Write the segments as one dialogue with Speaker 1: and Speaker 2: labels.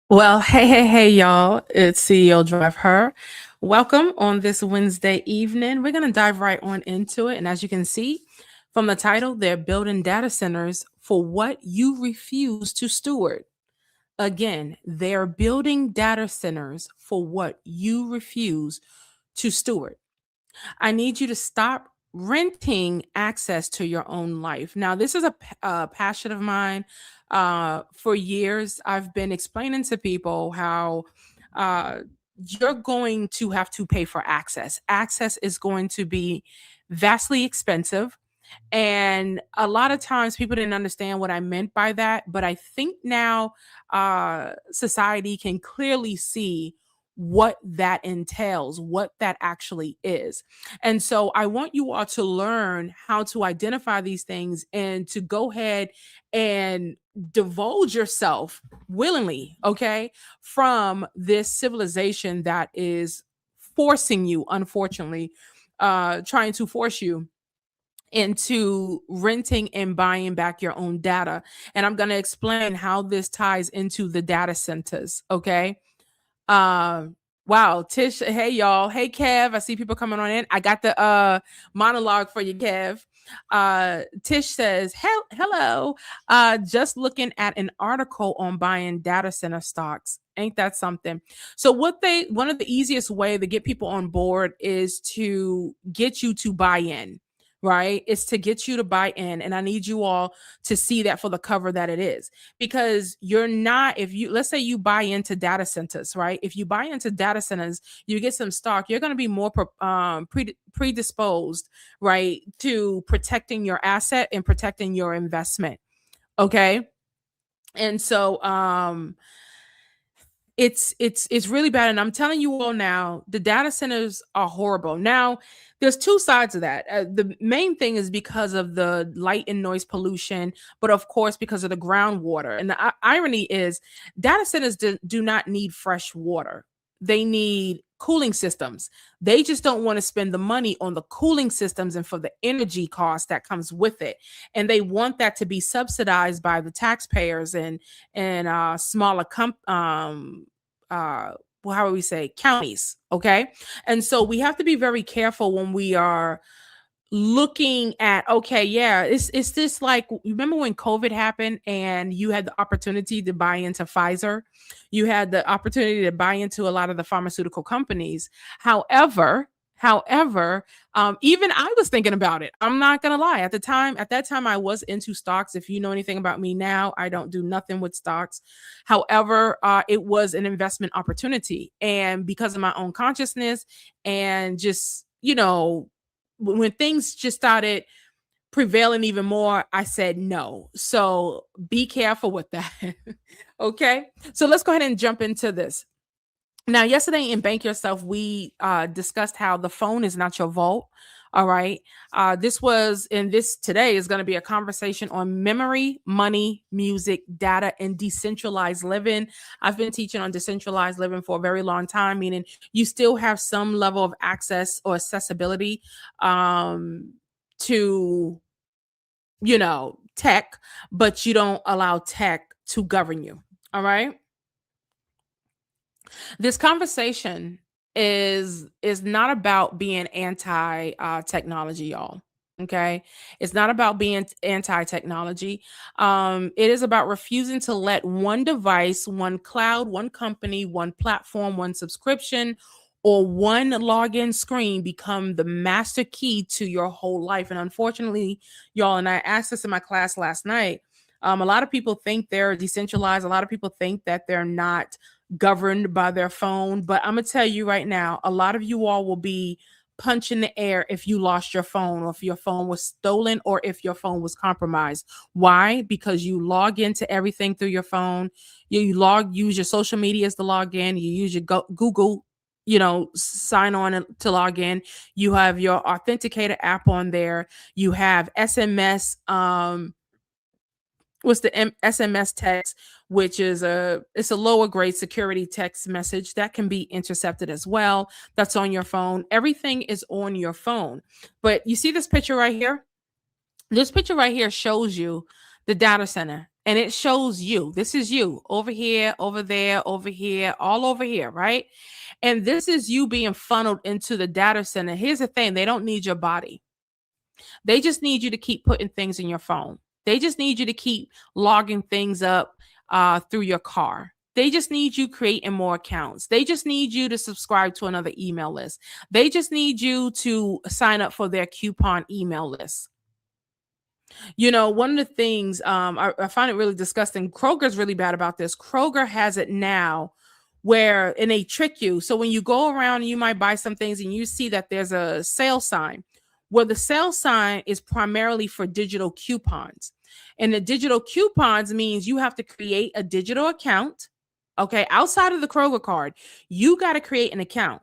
Speaker 1: Well, hey, y'all. It's CEO Drive Her. Welcome on this Wednesday evening. We're going to dive right on into it. And as you can see from the title, they're building data centers for what you refuse to steward. Again, they're building data centers for what you refuse to steward. I need you to stop renting access to your own life. Now, this is a passion of mine. For years, I've been explaining to people how uh, you're going to have to pay for access. Access is going to be vastly expensive. And a lot of times people didn't understand what I meant by that. But I think now society can clearly see what that entails, what that actually is. And so I want you all to learn how to identify these things and to go ahead and divulge yourself willingly, okay, from this civilization that is forcing you, unfortunately, trying to force you into renting and buying back your own data. And I'm going to explain how this ties into the data centers, okay? Um, wow, Tish, hey y'all. Hey Kev, I see people coming on in. I got the monologue for you, Kev. Tish says, hello. Just looking at an article on buying data center stocks. Ain't that something? So one of the easiest way to get people on board is to get you to buy in, right? It's to get you to buy in. And I need you all to see that for the cover that it is, because you're not, if you, let's say you buy into data centers, right? If you buy into data centers, you get some stock, you're going to be more predisposed, right, to protecting your asset and protecting your investment. Okay. And so, it's really bad, and I'm telling you all now, the data centers are horrible. Now, there's two sides of that. The main thing is because of the light and noise pollution, but of course because of the groundwater. And the irony is, data centers do not need fresh water. They need cooling systems. They just don't want to spend the money on the cooling systems and for the energy cost that comes with it. And they want that to be subsidized by the taxpayers and smaller well, how would we say, counties. Okay. And so we have to be very careful when we are looking at, okay, yeah, it's this, like, remember when COVID happened and you had the opportunity to buy into Pfizer, you had the opportunity to buy into a lot of the pharmaceutical companies. However, even I was thinking about it. I'm not gonna lie. At that time, I was into stocks. If you know anything about me now, I don't do nothing with stocks. However, it was an investment opportunity, and because of my own consciousness and just, when things just started prevailing even more, I said no. So be careful with that. Okay. So let's go ahead and jump into this. Now, yesterday in Bank Yourself, we discussed how the phone is not your vault. All right. This today is going to be a conversation on memory, money, music, data, and decentralized living. I've been teaching on decentralized living for a very long time, meaning you still have some level of access or accessibility to, tech, but you don't allow tech to govern you. All right. This conversation is not about being anti technology, y'all. Okay, it's not about being anti technology. It is about refusing to let one device, one cloud, one company, one platform, one subscription, or one login screen become the master key to your whole life. And unfortunately, y'all, and I asked this in my class last night, a lot of people think they're decentralized. A lot of people think that they're not governed by their phone. But I'm going to tell you right now, a lot of you all will be punching the air if you lost your phone, or if your phone was stolen, or if your phone was compromised. Why? Because you log into everything through your phone. Use your social medias to log in. You use your Google, sign on to log in. You have your authenticator app on there. You have SMS, what's the SMS text, which is it's a lower grade security text message that can be intercepted as well. That's on your phone. Everything is on your phone. But you see this picture right here? This picture right here shows you the data center. and it shows you. This is you over here, over there, over here, all over here, right? And this is you being funneled into the data center. Here's the thing, they don't need your body. They just need you to keep putting things in your phone. They just need you to keep logging things up through your car. They just need you creating more accounts. They just need you to subscribe to another email list. They just need you to sign up for their coupon email list. You know, one of the things I find it really disgusting. Kroger's really bad about this. Kroger has it now where, and they trick you. So when you go around and you might buy some things and you see that there's a sale sign, where the sale sign is primarily for digital coupons. And the digital coupons means you have to create a digital account. Okay. Outside of the Kroger card, you got to create an account.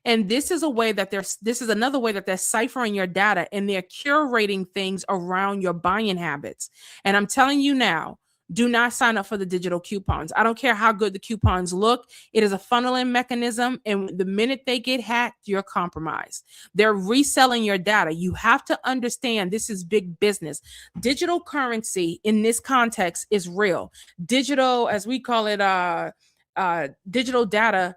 Speaker 1: And this is another way that they're ciphering your data and they're curating things around your buying habits. And I'm telling you now, do not sign up for the digital coupons. I don't care how good the coupons look. It is a funneling mechanism. And the minute they get hacked, you're compromised. They're reselling your data. You have to understand this is big business. Digital currency in this context is real. Digital, as we call it, digital data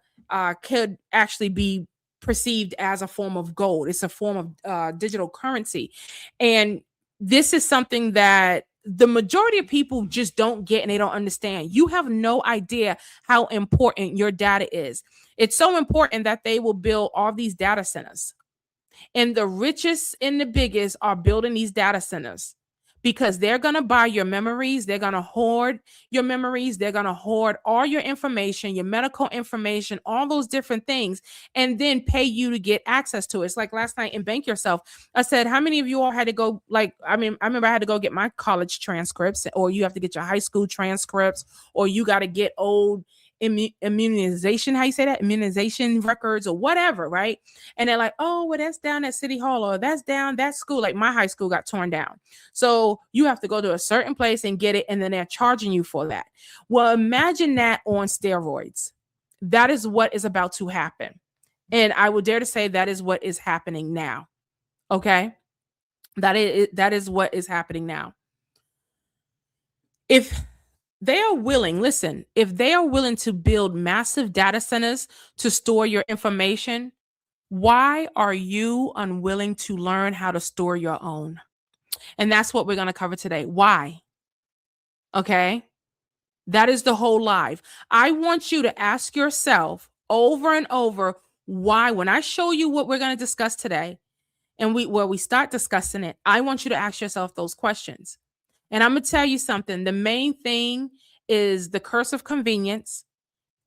Speaker 1: could actually be perceived as a form of gold. It's a form of digital currency. And this is something that the majority of people just don't get and they don't understand. You have no idea how important your data is. It's so important that they will build all these data centers. And the richest and the biggest are building these data centers because they're going to buy your memories. They're going to hoard your memories. They're going to hoard all your information, your medical information, all those different things, and then pay you to get access to it. It's like last night in Bank Yourself, I said, how many of you all had to go, I remember I had to go get my college transcripts, or you have to get your high school transcripts, or you got to get old immunization, how you say that, immunization records or whatever, right? And they're like, oh, well, that's down at City Hall, or that's down that school. Like my high school got torn down, so you have to go to a certain place and get it, and then they're charging you for that. Well, imagine that on steroids. That is what is about to happen, and I would dare to say that is what is happening now. Okay, that is what is happening now. If they are willing, listen, if they are willing to build massive data centers to store your information, why are you unwilling to learn how to store your own? And that's what we're going to cover today. Why? Okay. That is the whole live. I want you to ask yourself over and over why, when I show you what we're going to discuss today and we start discussing it, I want you to ask yourself those questions. And I'm going to tell you something. The main thing is the curse of convenience,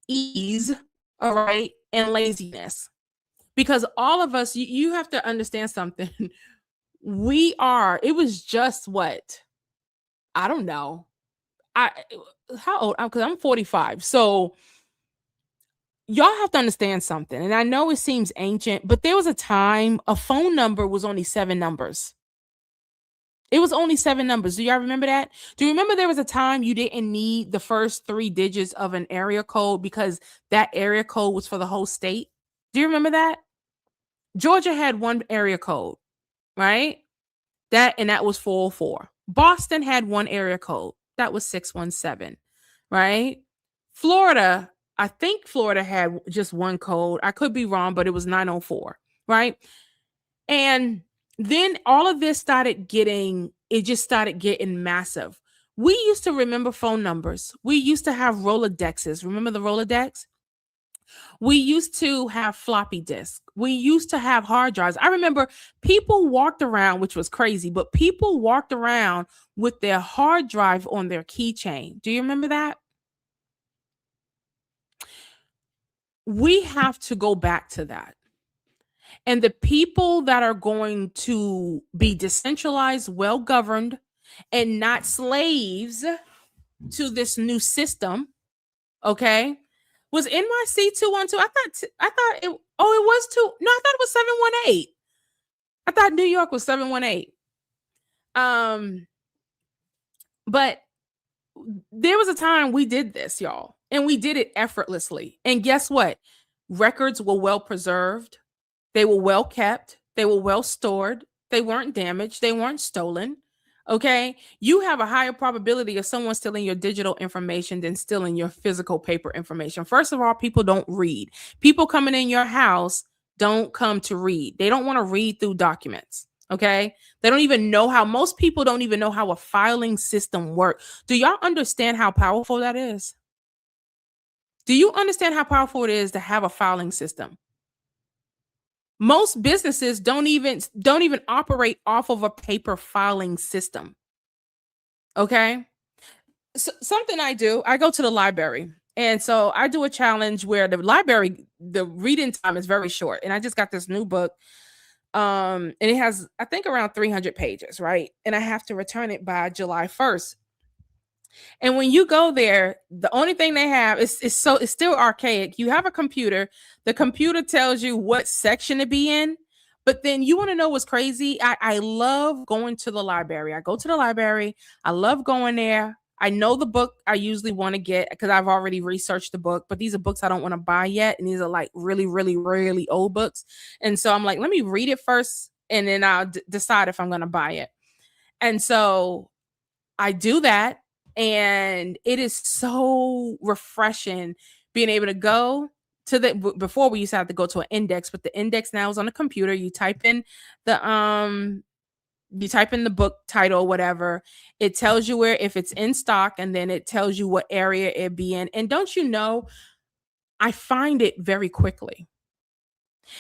Speaker 1: ease, all right, and laziness. Because all of us, you have to understand something. It was just what? I don't know. How old? Because I'm 45. So y'all have to understand something. And I know it seems ancient, but there was a time a phone number was only 7 numbers. It was only 7 numbers. Do y'all remember that? Do you remember there was a time you didn't need the first 3 digits of an area code because that area code was for the whole state? Do you remember that? Georgia had 1 area code, right? That was 404. Boston had 1 area code. That was 617, right? Florida, I think Florida had just 1 code. I could be wrong, but it was 904, right? And then all of this started getting massive. We used to remember phone numbers. We used to have Rolodexes. Remember the Rolodex? We used to have floppy disks. We used to have hard drives. I remember people walked around, which was crazy, but people walked around with their hard drive on their keychain. Do you remember that? We have to go back to that. And the people that are going to be decentralized, well-governed, and not slaves to this new system, okay, was NYC 212. I thought it was 2. No, I thought it was 718. I thought New York was 718. But there was a time we did this, y'all, and we did it effortlessly. And guess what? Records were well preserved. They were well kept. They were well stored. They weren't damaged. They weren't stolen. Okay. You have a higher probability of someone stealing your digital information than stealing your physical paper information. First of all, people don't read. People coming in your house don't come to read. They don't want to read through documents. Okay. They don't even know how, most people don't even know how a filing system works. Do y'all understand how powerful that is? Do you understand how powerful it is to have a filing system? Most businesses don't even operate off of a paper filing system. Okay? Something I do, I go to the library. And so I do a challenge where the library, the reading time is very short. And I just got this new book. And it has, I think, around 300 pages, right? And I have to return it by July 1st. And when you go there, the only thing they have it's still archaic. You have a computer. The computer tells you what section to be in. But then you want to know what's crazy? I love going to the library. I go to the library. I love going there. I know the book I usually want to get because I've already researched the book, but these are books I don't want to buy yet. And these are like really, really, really old books. And so I'm like, let me read it first and then I'll decide if I'm going to buy it. And so I do that, and it is so refreshing being able to go to before we used to have to go to an index, but the index now is on the computer. The you type in the book title, whatever. It tells you where, if it's in stock, and then it tells you what area it be in. And don't you know, I find it very quickly.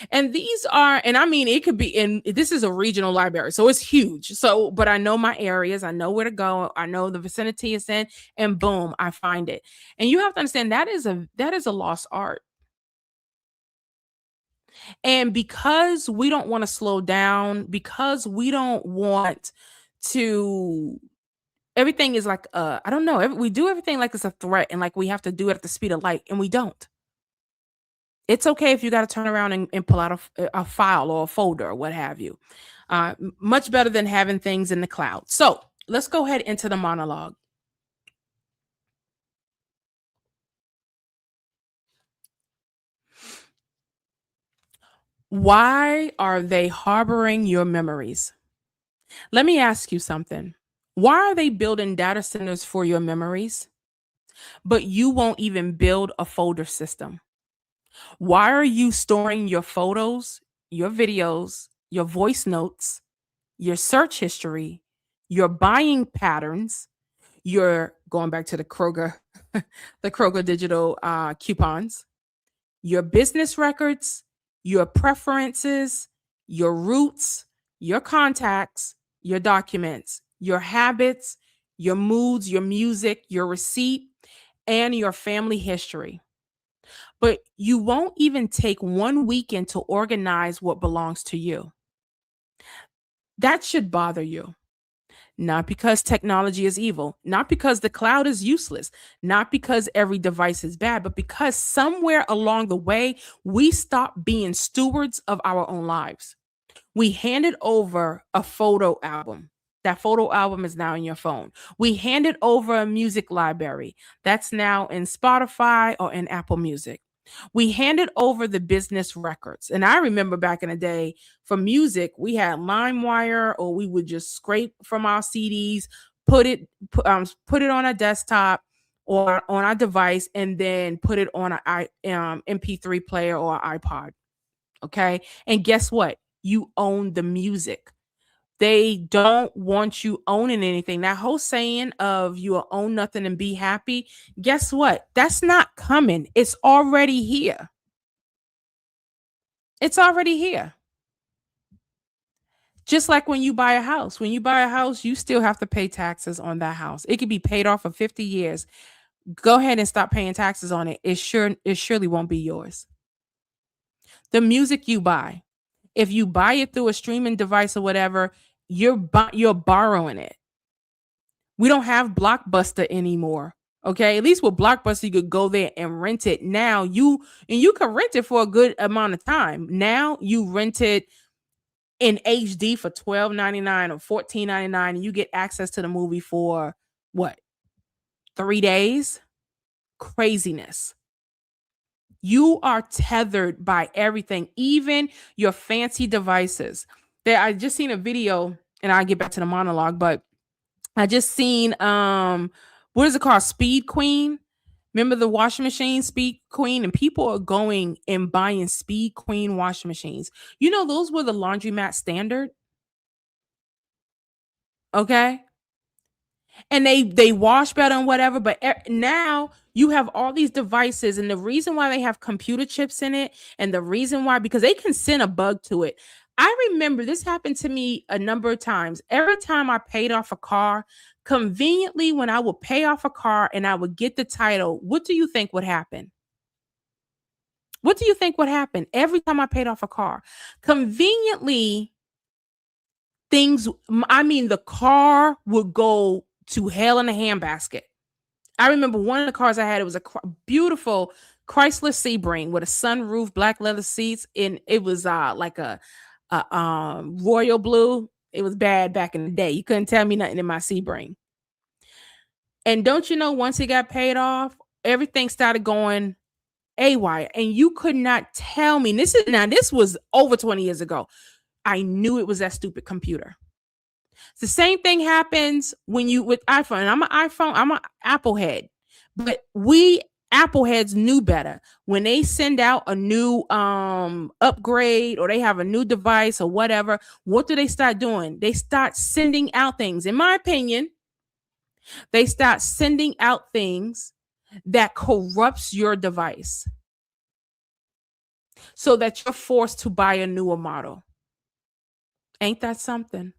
Speaker 1: And these are, and I mean, it could be in, this is a regional library, so it's huge. So, but I know my areas, I know where to go, I know the vicinity it's in, and boom, I find it. And you have to understand that is a lost art. And because we don't want to slow down, because we don't want to, everything is like, I don't know, we do everything like it's a threat and like we have to do it at the speed of light, and we don't. It's okay if you got to turn around and pull out a file or a folder or what have you. Much better than having things in the cloud. So let's go ahead into the monologue. Why are they harboring your memories? Let me ask you something. Why are they building data centers for your memories, but you won't even build a folder system? Why are you storing your photos, your videos, your voice notes, your search history, your buying patterns, your going back to the Kroger, the Kroger digital coupons, your business records, your preferences, your routes, your contacts, your documents, your habits, your moods, your music, your receipt, and your family history. But you won't even take 1 weekend to organize what belongs to you. That should bother you. Not because technology is evil, not because the cloud is useless, not because every device is bad, but because somewhere along the way, we stop being stewards of our own lives. We handed over a photo album. That photo album is now in your phone. We handed over a music library that's now in Spotify or in Apple Music. We handed over the business records. And I remember back in the day for music, we had LimeWire, or we would just scrape from our CDs, put it on a desktop or on our device, and then put it on an MP3 player or an iPod. Okay. And guess what? You own the music. They don't want you owning anything. That whole saying of you will own nothing and be happy, guess what? That's not coming. It's already here. It's already here. Just like when you buy a house. When you buy a house, you still have to pay taxes on that house. It could be paid off for 50 years. Go ahead and stop paying taxes on it. It surely won't be yours. The music you buy, if you buy it through a streaming device or whatever, you're borrowing it. We don't have Blockbuster anymore. Okay, at least with Blockbuster, you could go there and rent it. Now you can rent it for a good amount of time. Now you rent it in HD for $12.99 or $14.99, and you get access to the movie for what, 3 days? Craziness. You are tethered by everything, even your fancy devices. There, I just seen a video, and I'll get back to the monologue, but I just seen what is it called? Speed Queen. Remember the washing machine, Speed Queen? And people are going and buying Speed Queen washing machines. You know, those were the laundromat standard. Okay. And they wash better and whatever, but now you have all these devices, and the reason why they have computer chips in it, and the reason why, because they can send a bug to it. I remember this happened to me a number of times. Every time I paid off a car, conveniently, when I would pay off a car and I would get the title, what do you think would happen? What do you think would happen every time I paid off a car? Conveniently, I mean, the car would go to hell in a handbasket. I remember one of the cars I had, it was a beautiful Chrysler Sebring with a sunroof, black leather seats, and it was like a royal blue. It was bad back in the day. You couldn't tell me nothing in my Sebring. And don't you know, once it got paid off, everything started going AY. And you could not tell me. This was over 20 years ago. I knew it was that stupid computer. The same thing happens when you with iPhone. And I'm an Apple head. But we Apple heads knew better. When they send out a new upgrade, or they have a new device or whatever, what do they start doing? They start sending out things. In my opinion, they start sending out things that corrupts your device so that you're forced to buy a newer model. Ain't that something?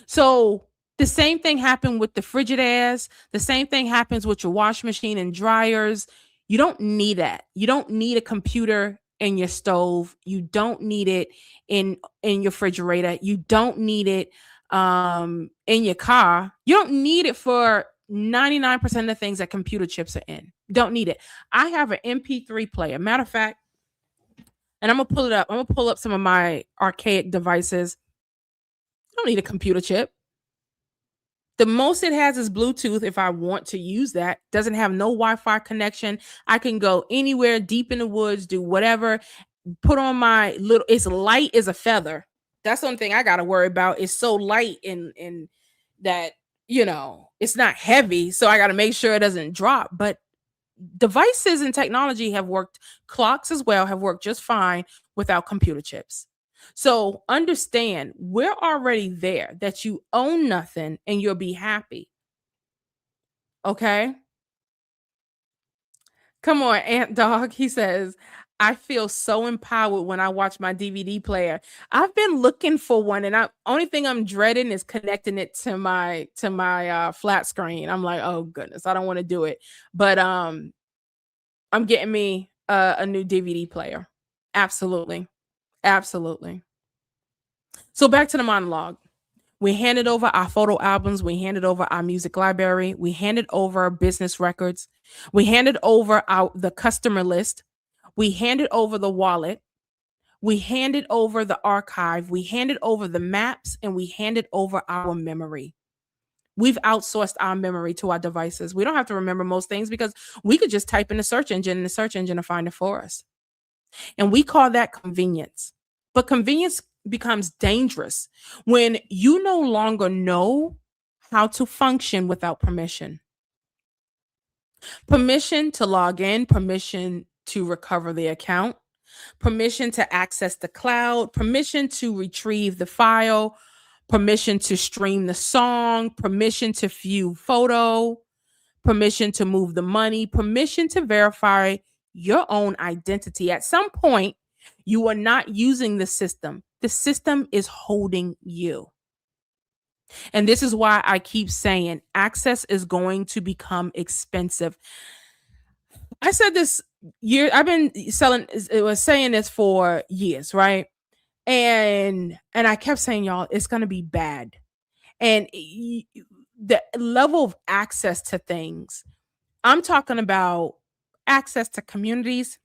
Speaker 1: So the same thing happened with the Frigidaires. The same thing happens with your washing machine and dryers. You don't need that. You don't need a computer in your stove. You don't need it in your refrigerator. You don't need it in your car. You don't need it for 99% of the things that computer chips are in. Don't need it. I have an MP3 player. Matter of fact, and I'm gonna pull it up. I'm gonna pull up some of my archaic devices. I don't need a computer chip. The most it has is Bluetooth if I want to use that. Doesn't have no Wi-Fi connection. I can go anywhere deep in the woods, do whatever, put on my little, it's light as a feather. That's the only thing I gotta worry about. It's so light in that, it's not heavy. So I gotta make sure it doesn't drop. But devices and technology have worked, clocks as well have worked just fine without computer chips. So understand, we're already there that you own nothing and you'll be happy. Okay. Come on, Ant Dog. He says, I feel so empowered when I watch my DVD player. I've been looking for one, and I only thing I'm dreading is connecting it to my flat screen. I'm like, oh goodness, I don't want to do it. But I'm getting me a new DVD player. Absolutely. Absolutely. So back to the monologue. We handed over our photo albums. We handed over our music library. We handed over business records. We handed over the customer list. We handed over the wallet. We handed over the archive. We handed over the maps, and we handed over our memory. We've outsourced our memory to our devices. We don't have to remember most things because we could just type in the search engine, and the search engine will find it for us. And we call that convenience. But convenience becomes dangerous when you no longer know how to function without permission. Permission to log in, permission to recover the account, permission to access the cloud, permission to retrieve the file, permission to stream the song, permission to view photo, permission to move the money, permission to verify your own identity. At some point, you are not using the system. The system is holding you. And this is why I keep saying access is going to become expensive. I said this I've been saying this for years, right? And I kept saying, y'all, it's going to be bad. And the level of access to things, I'm talking about access to communities,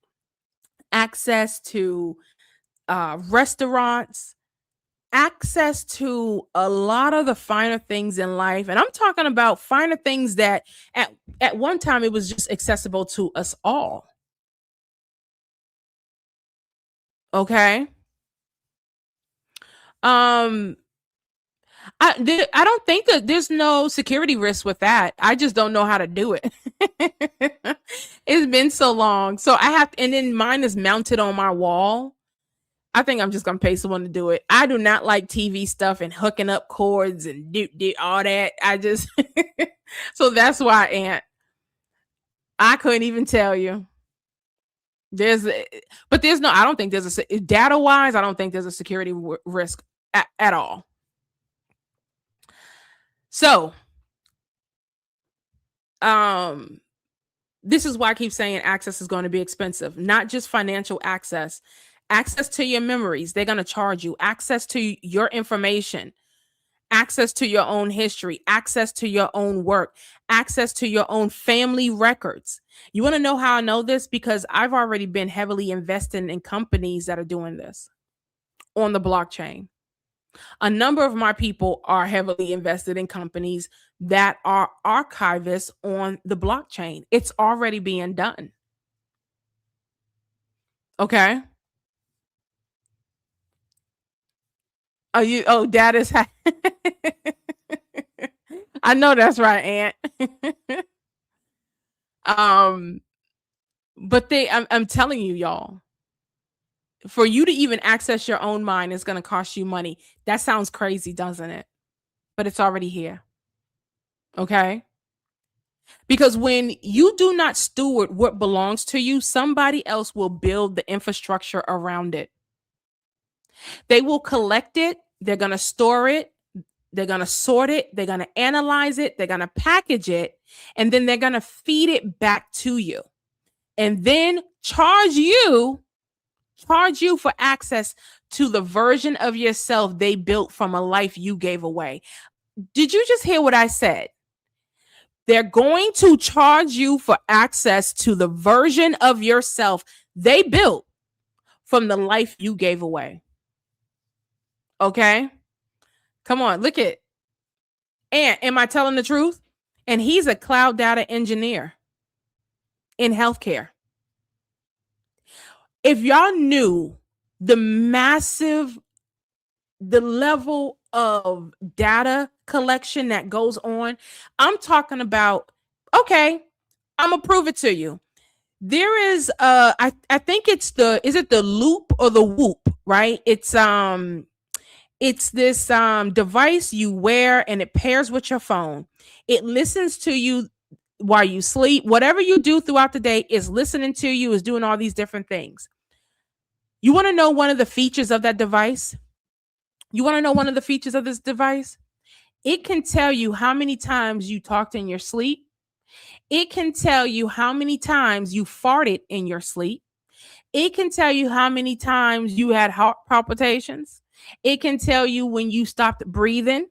Speaker 1: access to restaurants, access to a lot of the finer things in life. And I'm talking about finer things that at one time it was just accessible to us all. Okay. Um I don't think that there's no security risk with that. I just don't know how to do it. It's been so long. So I have, and then mine is mounted on my wall. I think I'm just gonna pay someone to do it. I do not like TV stuff and hooking up cords and do all that. I just so that's why, Aunt. I couldn't even tell you. There's, but there's no. I don't think there's a data wise. I don't think there's a security risk at all. So, this is why I keep saying access is going to be expensive. Not just financial access, access to your memories. They're going to charge you access to your information, access to your own history, access to your own work, access to your own family records. You want to know how I know this? Because I've already been heavily invested in companies that are doing this on the blockchain. A number of my people are heavily invested in companies that are archivists on the blockchain. It's already being done. Okay. Dad is. I know that's right, Aunt. But I'm telling you, y'all, for you to even access your own mind is going to cost you money. That sounds crazy, doesn't it? But it's already here. Okay. Because when you do not steward what belongs to you, somebody else will build the infrastructure around it. They will collect it. They're going to store it. They're going to sort it. They're going to analyze it. They're going to package it. And then they're going to feed it back to you. And then charge you for access to the version of yourself they built from a life you gave away. Did you just hear what I said? They're going to charge you for access to the version of yourself they built from the life you gave away. Okay? Come on, look at. And am I telling the truth? And he's a cloud data engineer in healthcare. If y'all knew the level of data collection that goes on, I'm talking about, okay, I'm gonna prove it to you. There is I think it's is it the Loop or the Whoop, right? It's this device you wear and it pairs with your phone. It listens to you while you sleep. Whatever you do throughout the day is listening to you, is doing all these different things. You want to know one of the features of that device? You want to know one of the features of this device? It can tell you how many times you talked in your sleep. It can tell you how many times you farted in your sleep. It can tell you how many times you had heart palpitations. It can tell you when you stopped breathing.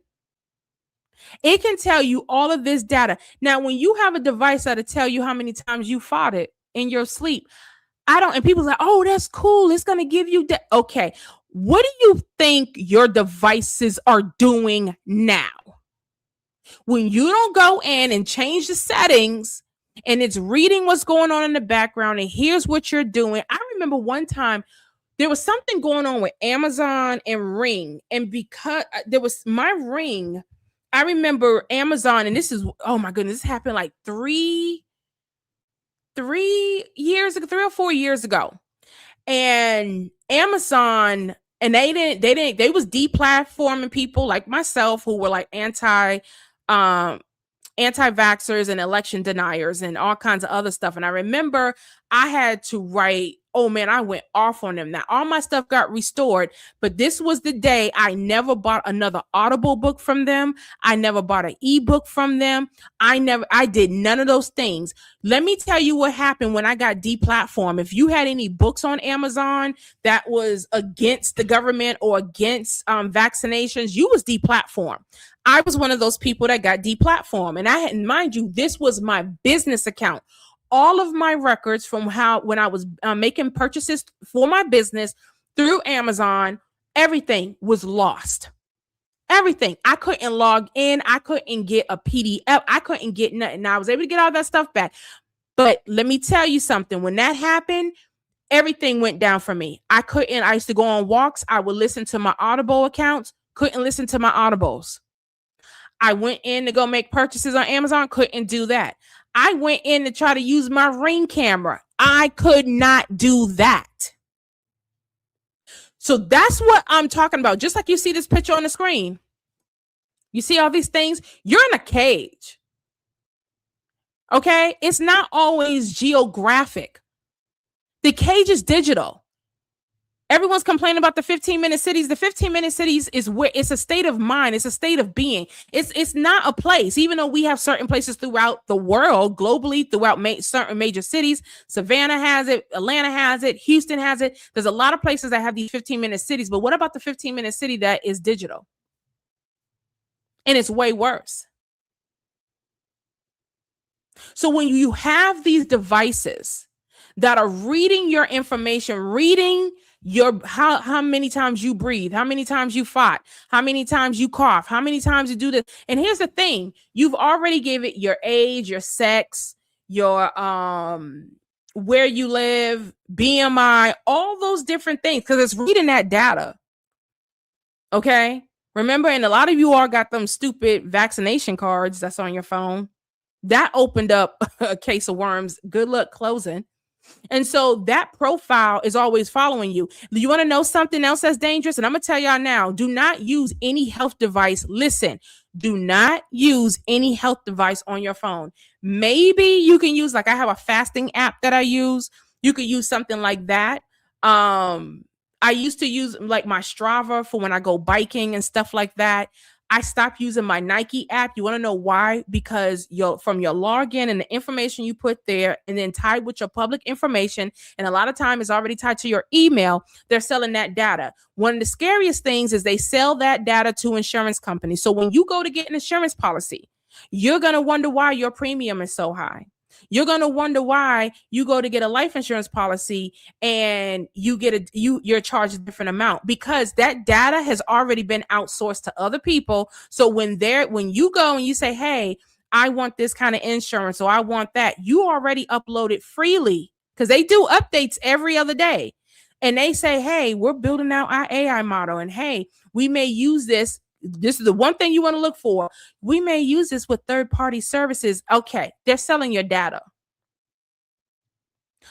Speaker 1: It can tell you all of this data. Now, when you have a device that'll tell you how many times you farted in your sleep, and people's like, oh, that's cool. It's going to give you okay. What do you think your devices are doing now? When you don't go in and change the settings and it's reading what's going on in the background and here's what you're doing. I remember one time there was something going on with Amazon and Ring. And because there was my Ring, I remember Amazon, and this is, oh my goodness, this happened like 3 years ago, 3 or 4 years ago. And Amazon, and they was deplatforming people like myself who were like anti-vaxxers and election deniers and all kinds of other stuff. And I remember I had to write, oh man, I went off on them. Now all my stuff got restored, but this was the day I never bought another Audible book from them. I never bought an ebook from them. I did none of those things. Let me tell you what happened when I got deplatformed. If you had any books on Amazon that was against the government or against vaccinations, you was deplatformed. I was one of those people that got deplatformed. And I had, mind you, this was my business account. All of my records from when I was making purchases for my business through Amazon, everything was lost. Everything. I couldn't log in. I couldn't get a PDF. I couldn't get nothing. Now I was able to get all that stuff back. But let me tell you something. When that happened, everything went down for me. I used to go on walks. I would listen to my Audible accounts. couldn't listen to my audibles. I went in to go make purchases on Amazon, couldn't do that. I went in to try to use my Ring camera. I could not do that. So that's what I'm talking about. Just like you see this picture on the screen. You see all these things? You're in a cage. Okay? It's not always geographic. The cage is digital. Everyone's complaining about the 15-minute cities. The 15-minute cities is where it's a state of mind. It's a state of being. It's not a place, even though we have certain places throughout the world, globally, throughout certain major cities. Savannah has it. Atlanta has it. Houston has it. There's a lot of places that have these 15-minute cities. But what about the 15-minute city that is digital? And it's way worse. So when you have these devices that are reading your information, reading your how many times you breathe, how many times you fought, how many times you cough, how many times you do this. And here's the thing, you've already gave it your age, your sex, your where you live, BMI, all those different things, because it's reading that data. Okay, remember, and a lot of you all got them stupid vaccination cards that's on your phone. That opened up a case of worms. Good luck closing. And so that profile is always following you. You want to know something else that's dangerous? And I'm going to tell y'all now, do not use any health device. Listen, do not use any health device on your phone. Maybe you can use, like I have a fasting app that I use. You could use something like that. I used to use like my Strava for when I go biking and stuff like that. I stopped using my Nike app. You want to know why? Because from your login and the information you put there, and then tied with your public information, and a lot of time is already tied to your email, they're selling that data. One of the scariest things is they sell that data to insurance companies. So when you go to get an insurance policy, you're going to wonder why your premium is so high. You're going to wonder why you go to get a life insurance policy and you're charged a different amount, because that data has already been outsourced to other people. So when you go and you say, hey, I want this kind of insurance, or I want that, you already upload it freely, because they do updates every other day. And they say, hey, we're building out our AI model. And hey, we may use this. This is the one thing you want to look for. We may use this with third-party services. Okay, they're selling your data.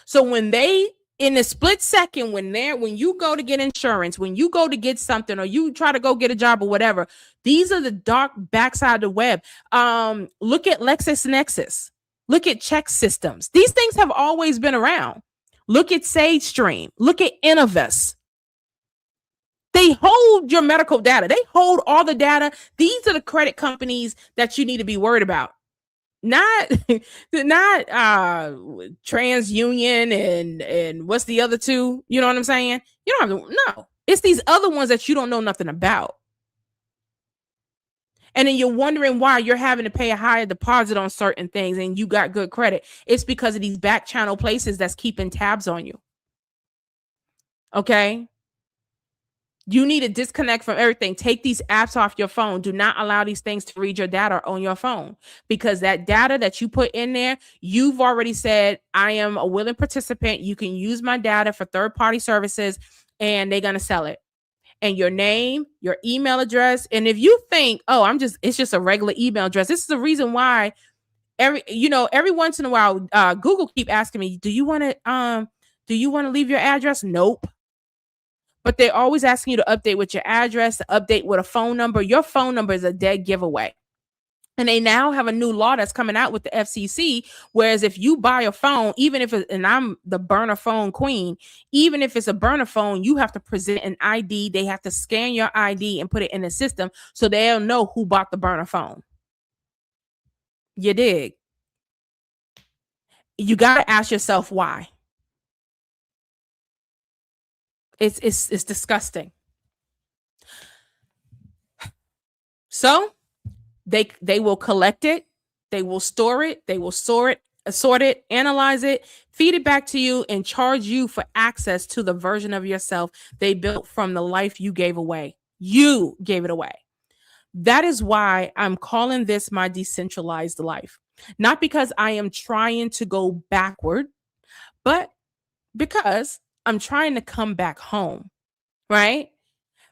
Speaker 1: So when they, in a split second, when you go to get insurance, when you go to get something, or you try to go get a job or whatever, these are the dark backside of the web. Look at LexisNexis. Look at check systems. These things have always been around. Look at SageStream. Look at Innovis. They hold your medical data. They hold all the data. These are the credit companies that you need to be worried about. Not TransUnion and what's the other two? You know what I'm saying? You don't have to. No, it's these other ones that you don't know nothing about. And then you're wondering why you're having to pay a higher deposit on certain things and you got good credit. It's because of these back channel places that's keeping tabs on you. Okay. You need to disconnect from everything. Take these apps off your phone. Do not allow these things to read your data on your phone, because that data that you put in there, you've already said, I am a willing participant. You can use my data for third-party services, and they're going to sell it. And your name, your email address. And if you think, oh, it's just a regular email address. This is the reason why every once in a while, Google keep asking me, do you want to leave your address? Nope. But they're always asking you to update with your address, to update with a phone number. Your phone number is a dead giveaway. And they now have a new law that's coming out with the FCC. Whereas if you buy a phone, and I'm the burner phone queen, even if it's a burner phone, you have to present an ID. They have to scan your ID and put it in the system so they'll know who bought the burner phone. You dig? You got to ask yourself why. It's disgusting. So they will collect it, they will store it, they will sort it, analyze it, feed it back to you, and charge you for access to the version of yourself they built from the life you gave away. You gave it away. That is why I'm calling this my decentralized life. Not because I am trying to go backward, but because I'm trying to come back home, right?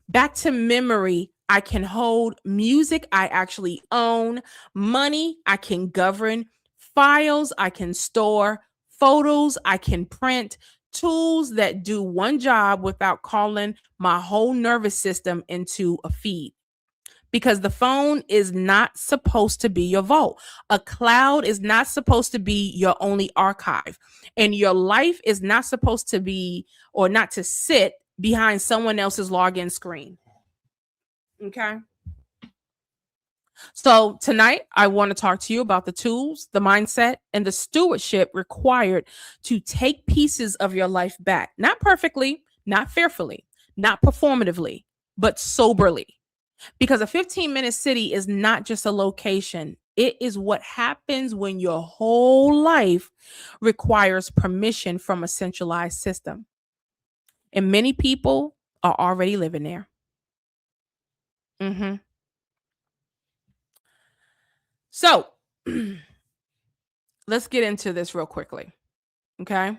Speaker 1: Back to memory I can hold. Music, I actually own. Money, I can govern. Files, I can store. Photos, I can print. Tools that do one job without calling my whole nervous system into a feed, because the phone is not supposed to be your vault. A cloud is not supposed to be your only archive. And your life is not supposed to be, or not to sit behind someone else's login screen. Okay. So tonight, I want to talk to you about the tools, the mindset, and the stewardship required to take pieces of your life back. Not perfectly, not fearfully, not performatively, but soberly. Because a 15-minute city is not just a location. It is what happens when your whole life requires permission from a centralized system. And many people are already living there. Mhm. So let's get into this real quickly. Okay.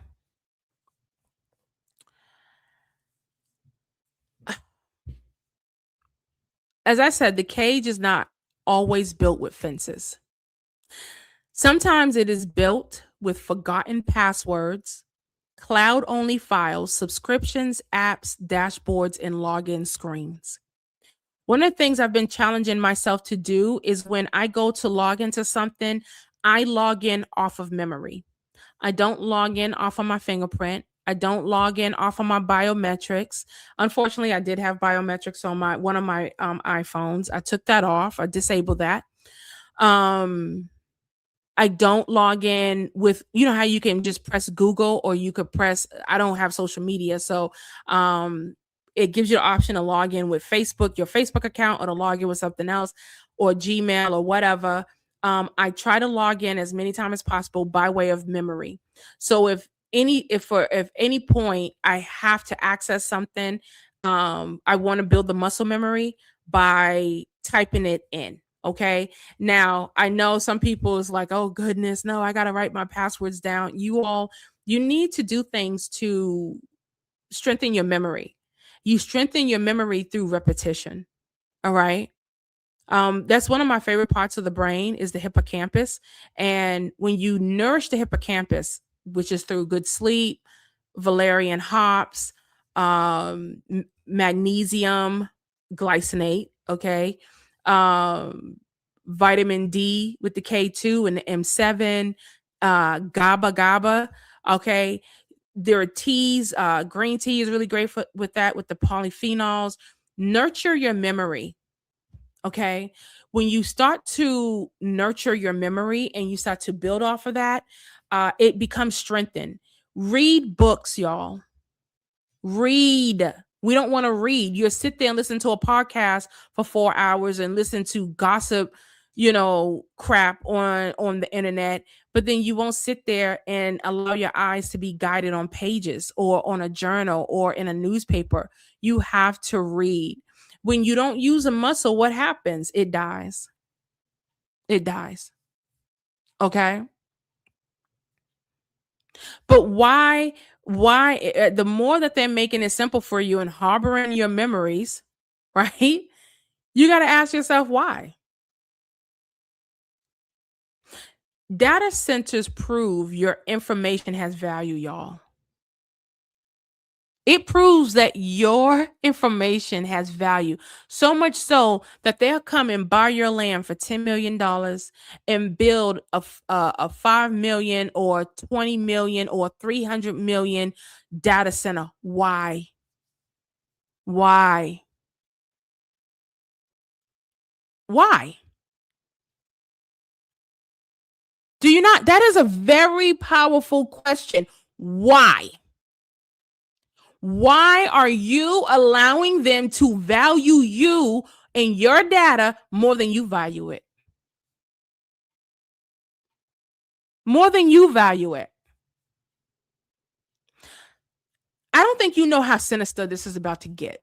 Speaker 1: As I said, the cage is not always built with fences. Sometimes it is built with forgotten passwords, cloud only files, subscriptions, apps, dashboards, and login screens. One of the things I've been challenging myself to do is when I go to log into something, I log in off of memory. I don't log in off of my fingerprint. I don't log in off of my biometrics. Unfortunately, I did have biometrics on my one of my iPhones. I took that off. I disabled that. Um, I don't log in with, you know how you can just press Google, or you could press, I don't have social media. So it gives you the option to log in with Facebook, your Facebook account, or to log in with something else, or Gmail or whatever. I try to log in as many times as possible by way of memory. So if any point I have to access something, I want to build the muscle memory by typing it in. Okay. Now, I know some people is like, oh goodness, no, I got to write my passwords down. You need to do things to strengthen your memory. You strengthen your memory through repetition. All right. That's one of my favorite parts of the brain is the hippocampus. And when you nourish the hippocampus, which is through good sleep, valerian hops, magnesium glycinate, okay, um, vitamin D with the K2 and the M7, GABA, okay. There are teas, green tea is really great with that, with the polyphenols. Nurture your memory. Okay. When you start to nurture your memory and you start to build off of that, it becomes strengthened. Read books, y'all. Read. We don't want to read. You sit there and listen to a podcast for 4 hours and listen to gossip, crap on the internet, but then you won't sit there and allow your eyes to be guided on pages or on a journal or in a newspaper. You have to read. When you don't use a muscle, what happens? It dies. It dies. Okay. But why the more that they're making it simple for you and harboring your memories, right? You got to ask yourself why. Data centers prove your information has value, y'all. It proves that your information has value, so much so that they'll come and buy your land for $10 million and build a 5 million or 20 million or 300 million data center. Why? Why? Why? Do you not? That is a very powerful question. Why? Why are you allowing them to value you and your data more than you value it? More than you value it. I don't think you know how sinister this is about to get.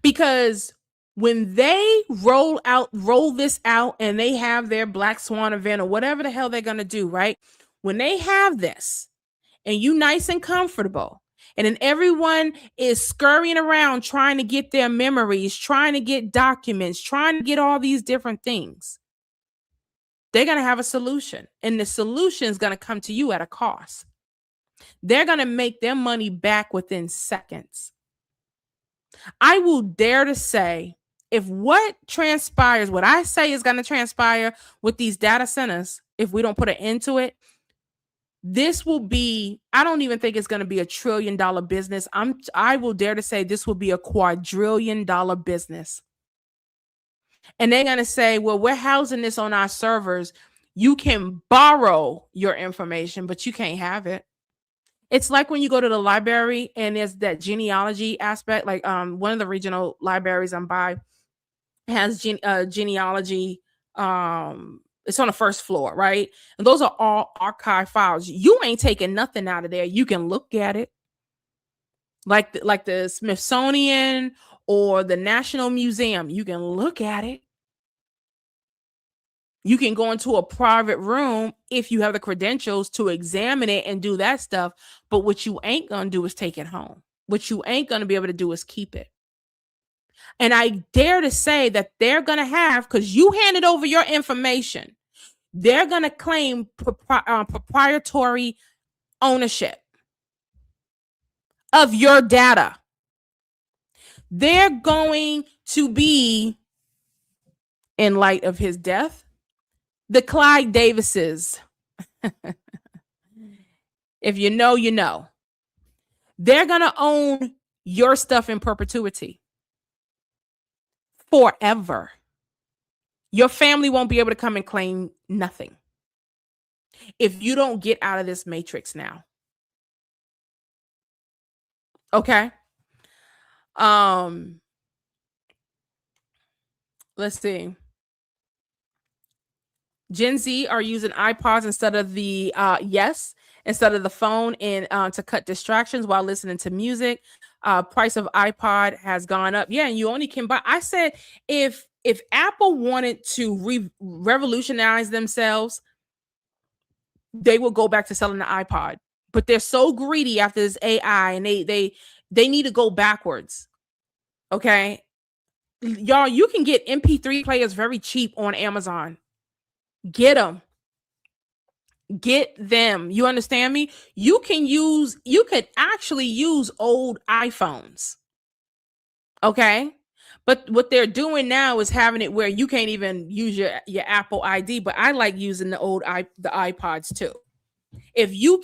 Speaker 1: Because when they roll this out and they have their Black Swan event or whatever the hell they're going to do, right? When they have this and you nice and comfortable And then everyone is scurrying around trying to get their memories, trying to get documents, trying to get all these different things. They're going to have a solution, and the solution is going to come to you at a cost. They're going to make their money back within seconds. I will dare to say, if what transpires, what I say is going to transpire with these data centers, if we don't put an end to it, this will be, I don't even think it's going to be $1 trillion business. I will dare to say this will be a $250 business. And they're going to say, well, we're housing this on our servers. You can borrow your information, but you can't have it. It's like when you go to the library and there's that genealogy aspect. Like one of the regional libraries I'm by has genealogy. It's on the first floor, right? And those are all archive files. You ain't taking nothing out of there. You can look at it. Like the Smithsonian or the National Museum, you can look at it. You can go into a private room if you have the credentials to examine it and do that stuff. But what you ain't going to do is take it home. What you ain't going to be able to do is keep it. And I dare to say that they're going to have, because you handed over your information, they're going to claim proprietary ownership of your data. They're going to be, in light of his death, the Clyde Davises. If you know, you know. They're going to own your stuff in perpetuity. Forever. Your family won't be able to come and claim nothing if you don't get out of this matrix now. Okay? Let's see. Gen Z are using iPods instead of the instead of the phone, and to cut distractions while listening to music. Price of iPod has gone up. Yeah, and you only can buy. I said if Apple wanted to revolutionize themselves, they will go back to selling the iPod. But they're so greedy after this AI, and they need to go backwards. Okay, y'all, you can get MP3 players very cheap on Amazon. Get them. Get them. You understand me? You could actually use old iPhones. Okay? But what they're doing now is having it where you can't even use your Apple ID, but I like using the iPods too. If you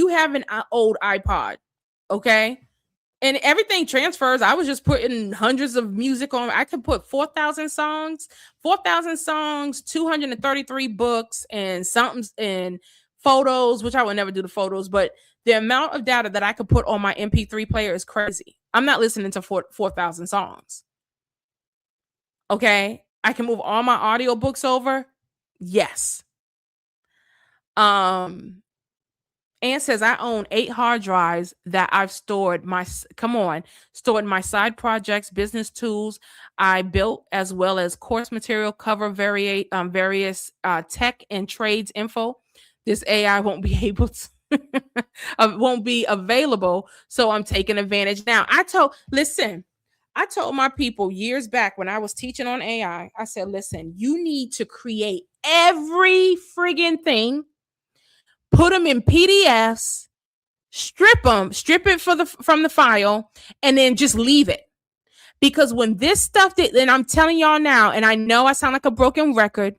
Speaker 1: have an old iPod, okay? And everything transfers. I was just putting hundreds of music on. I could put 4,000 songs, 233 books, and something, and photos, which I would never do the photos, but the amount of data that I could put on my MP3 player is crazy. I'm not listening to 4,000 songs. Okay. I can move all my audiobooks over. Yes. Ann says, I own 8 hard drives that I've stored my side projects, business tools I built, as well as course material, cover various tech and trades info. This AI won't be able to, won't be available. So I'm taking advantage now. I told my people years back when I was teaching on AI, I said, listen, you need to create every friggin' thing, put them in PDFs, strip it from the file, and then just leave it. Because when this stuff and I'm telling y'all now, and I know I sound like a broken record,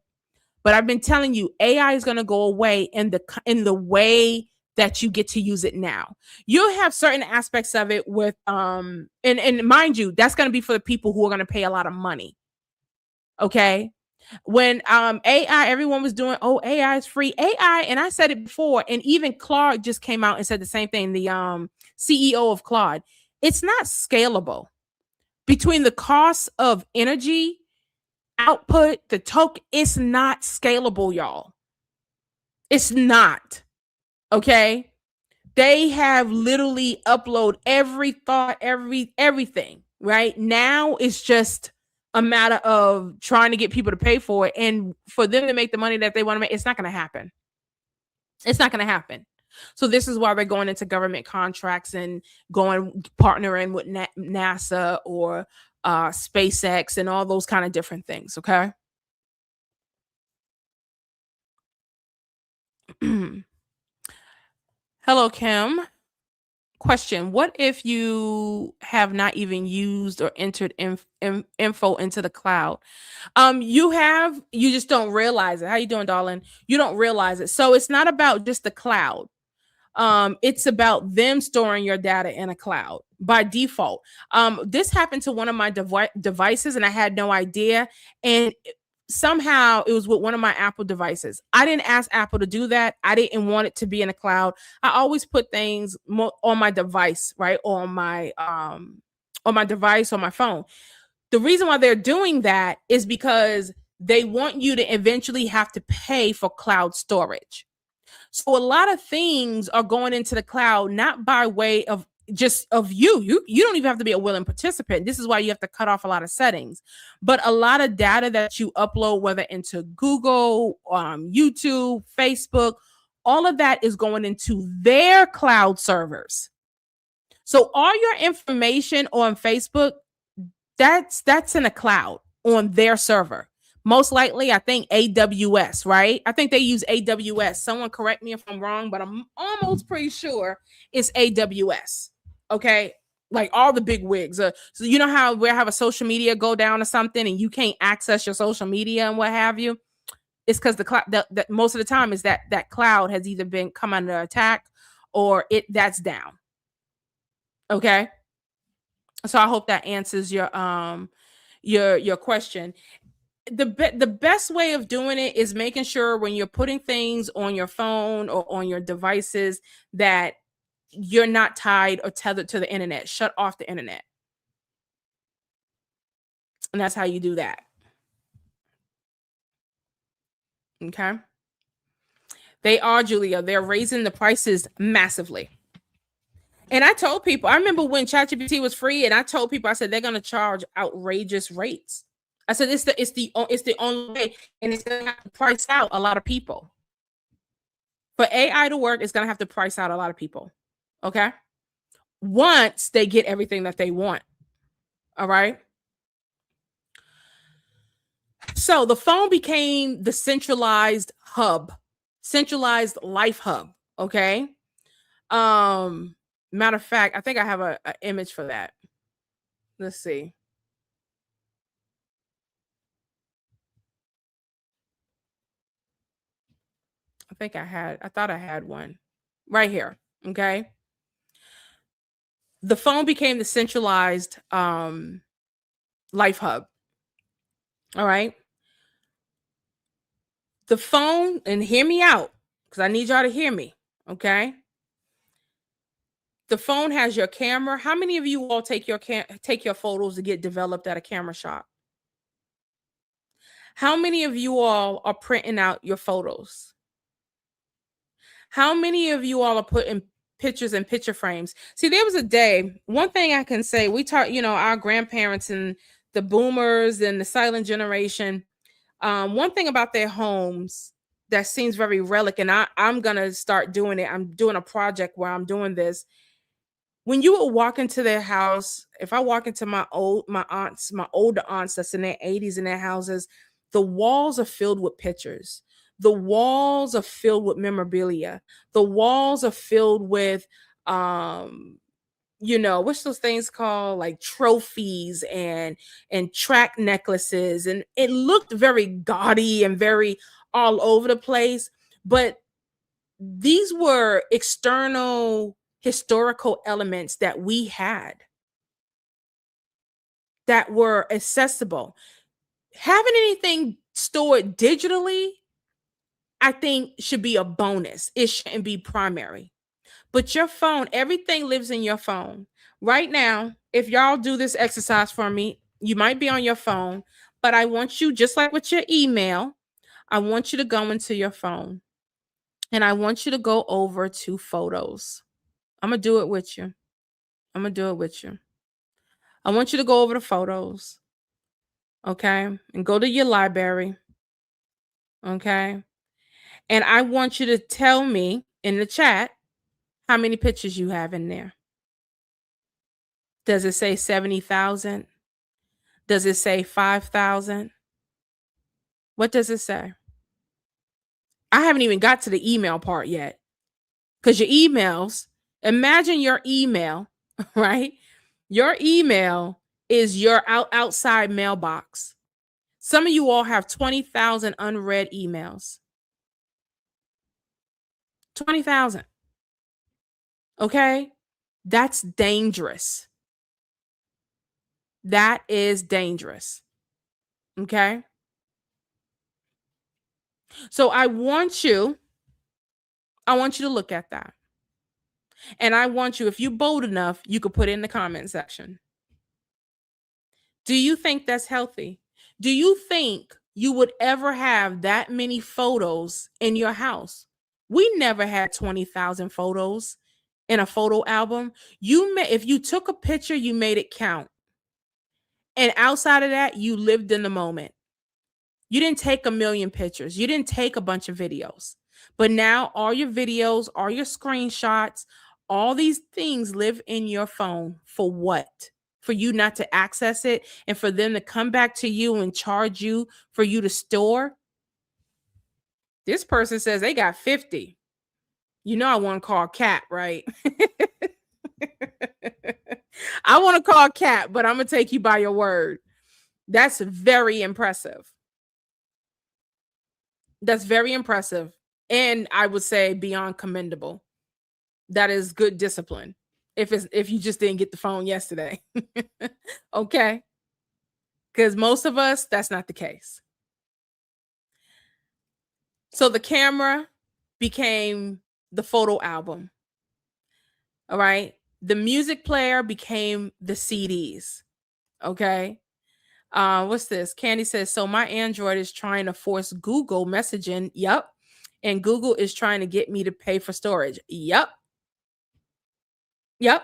Speaker 1: but I've been telling you, AI is going to go away in the way that you get to use it now. You'll have certain aspects of it with and mind you, that's going to be for the people who are going to pay a lot of money. Okay? When AI, everyone was doing, AI is free. AI, and I said it before, and even Claude just came out and said the same thing, the CEO of Claude. It's not scalable. Between the cost of energy, output, the token, it's not scalable, y'all. It's not. Okay? They have literally uploaded every thought, everything. Right? Now it's just a matter of trying to get people to pay for it, and for them to make the money that they want to make. It's not going to happen. It's not going to happen. So this is why we're going into government contracts and going partnering with NASA or SpaceX and all those kind of different things. Okay. Hello, Kim. Question: what if you have not even used or entered info into the cloud? You have, you just don't realize it. How you doing, darling? You don't realize it. So it's not about just the cloud. It's about them storing your data in a cloud by default. This happened to one of my devices and I had no idea. And somehow it was with one of my Apple devices. I didn't ask Apple to do that. I didn't want it to be in a cloud. I always put things on my device, right? On my device, on my phone. The reason why they're doing that is because they want you to eventually have to pay for cloud storage. So a lot of things are going into the cloud, not by way of just of you don't even have to be a willing participant. This is why you have to cut off a lot of settings. But a lot of data that you upload, whether into Google, YouTube, Facebook, all of that is going into their cloud servers. So all your information on Facebook, that's in a cloud on their server. Most likely, I think AWS, right? I think they use AWS. Someone correct me if I'm wrong, but I'm almost pretty sure it's AWS. Okay. Like all the big wigs. So you know how we have a social media go down or something and you can't access your social media and what have you? It's because the cloud that most of the time is that cloud has either been come under attack or that's down. Okay. So I hope that answers your question. The best way of doing it is making sure when you're putting things on your phone or on your devices that you're not tied or tethered to the internet. Shut off the internet. And that's how you do that. Okay. They are, Julia. They're raising the prices massively. And I told people, I remember when ChatGPT was free, and I told people, I said they're going to charge outrageous rates. I said it's the only way, and it's going to have to price out a lot of people. For AI to work, it's going to have to price out a lot of people. Okay. Once they get everything that they want. All right. So the phone became the centralized life hub. Okay. Matter of fact, I think I have a image for that. Let's see. I thought I had one right here. Okay. The phone became the centralized life hub. All right. The phone, and hear me out because I need y'all to hear me. Okay. The phone has your camera. How many of you all take your photos to get developed at a camera shop? How many of you all are printing out your photos? How many of you all are putting pictures in picture frames? See, there was a day, one thing I can say, we taught, our grandparents and the boomers and the silent generation. One thing about their homes that seems very relic, and I'm going to start doing it. I'm doing a project where I'm doing this. When you would walk into their house, if I walk into my older aunts that's in their 80s in their houses, the walls are filled with pictures. The walls are filled with memorabilia. The walls are filled with what's those things called, like trophies and track necklaces, and it looked very gaudy and very all over the place, but these were external historical elements that we had that were accessible. Having anything stored digitally, I think, should be a bonus. It shouldn't be primary. But your phone, everything lives in your phone. Right now, if y'all do this exercise for me, you might be on your phone, but I want you, just like with your email, I want you to go into your phone and I want you to go over to photos. I'm going to do it with you. I want you to go over to photos. Okay. And go to your library. Okay. And I want you to tell me in the chat, How many pictures you have in there? Does it say 70,000? Does it say 5,000? What does it say? I haven't even got to the email part yet. Because your emails, imagine your email, right? Your email is your outside mailbox. Some of you all have 20,000 unread emails. 20,000. Okay? That's dangerous. That is dangerous. Okay? So I want you to look at that. And I want you, if you're bold enough, you could put it in the comment section. Do you think that's healthy? Do you think you would ever have that many photos in your house? We never had 20,000 photos in a photo album. If you took a picture, you made it count. And outside of that, you lived in the moment. You didn't take a million pictures. You didn't take a bunch of videos. But now all your videos, all your screenshots, all these things live in your phone. For what? For you not to access it and for them to come back to you and charge you for you to store? This person says they got 50. You know I want to call Cat, right? I want to call Cat, but I'm going to take you by your word. That's very impressive. That's very impressive. And I would say beyond commendable. That is good discipline. If you just didn't get the phone yesterday. Okay? Because most of us, that's not the case. So the camera became the photo album. All right? The music player became the CDs. Okay? What's this? Candy says, so my Android is trying to force Google messaging. Yep. And Google is trying to get me to pay for storage. Yep. Yep.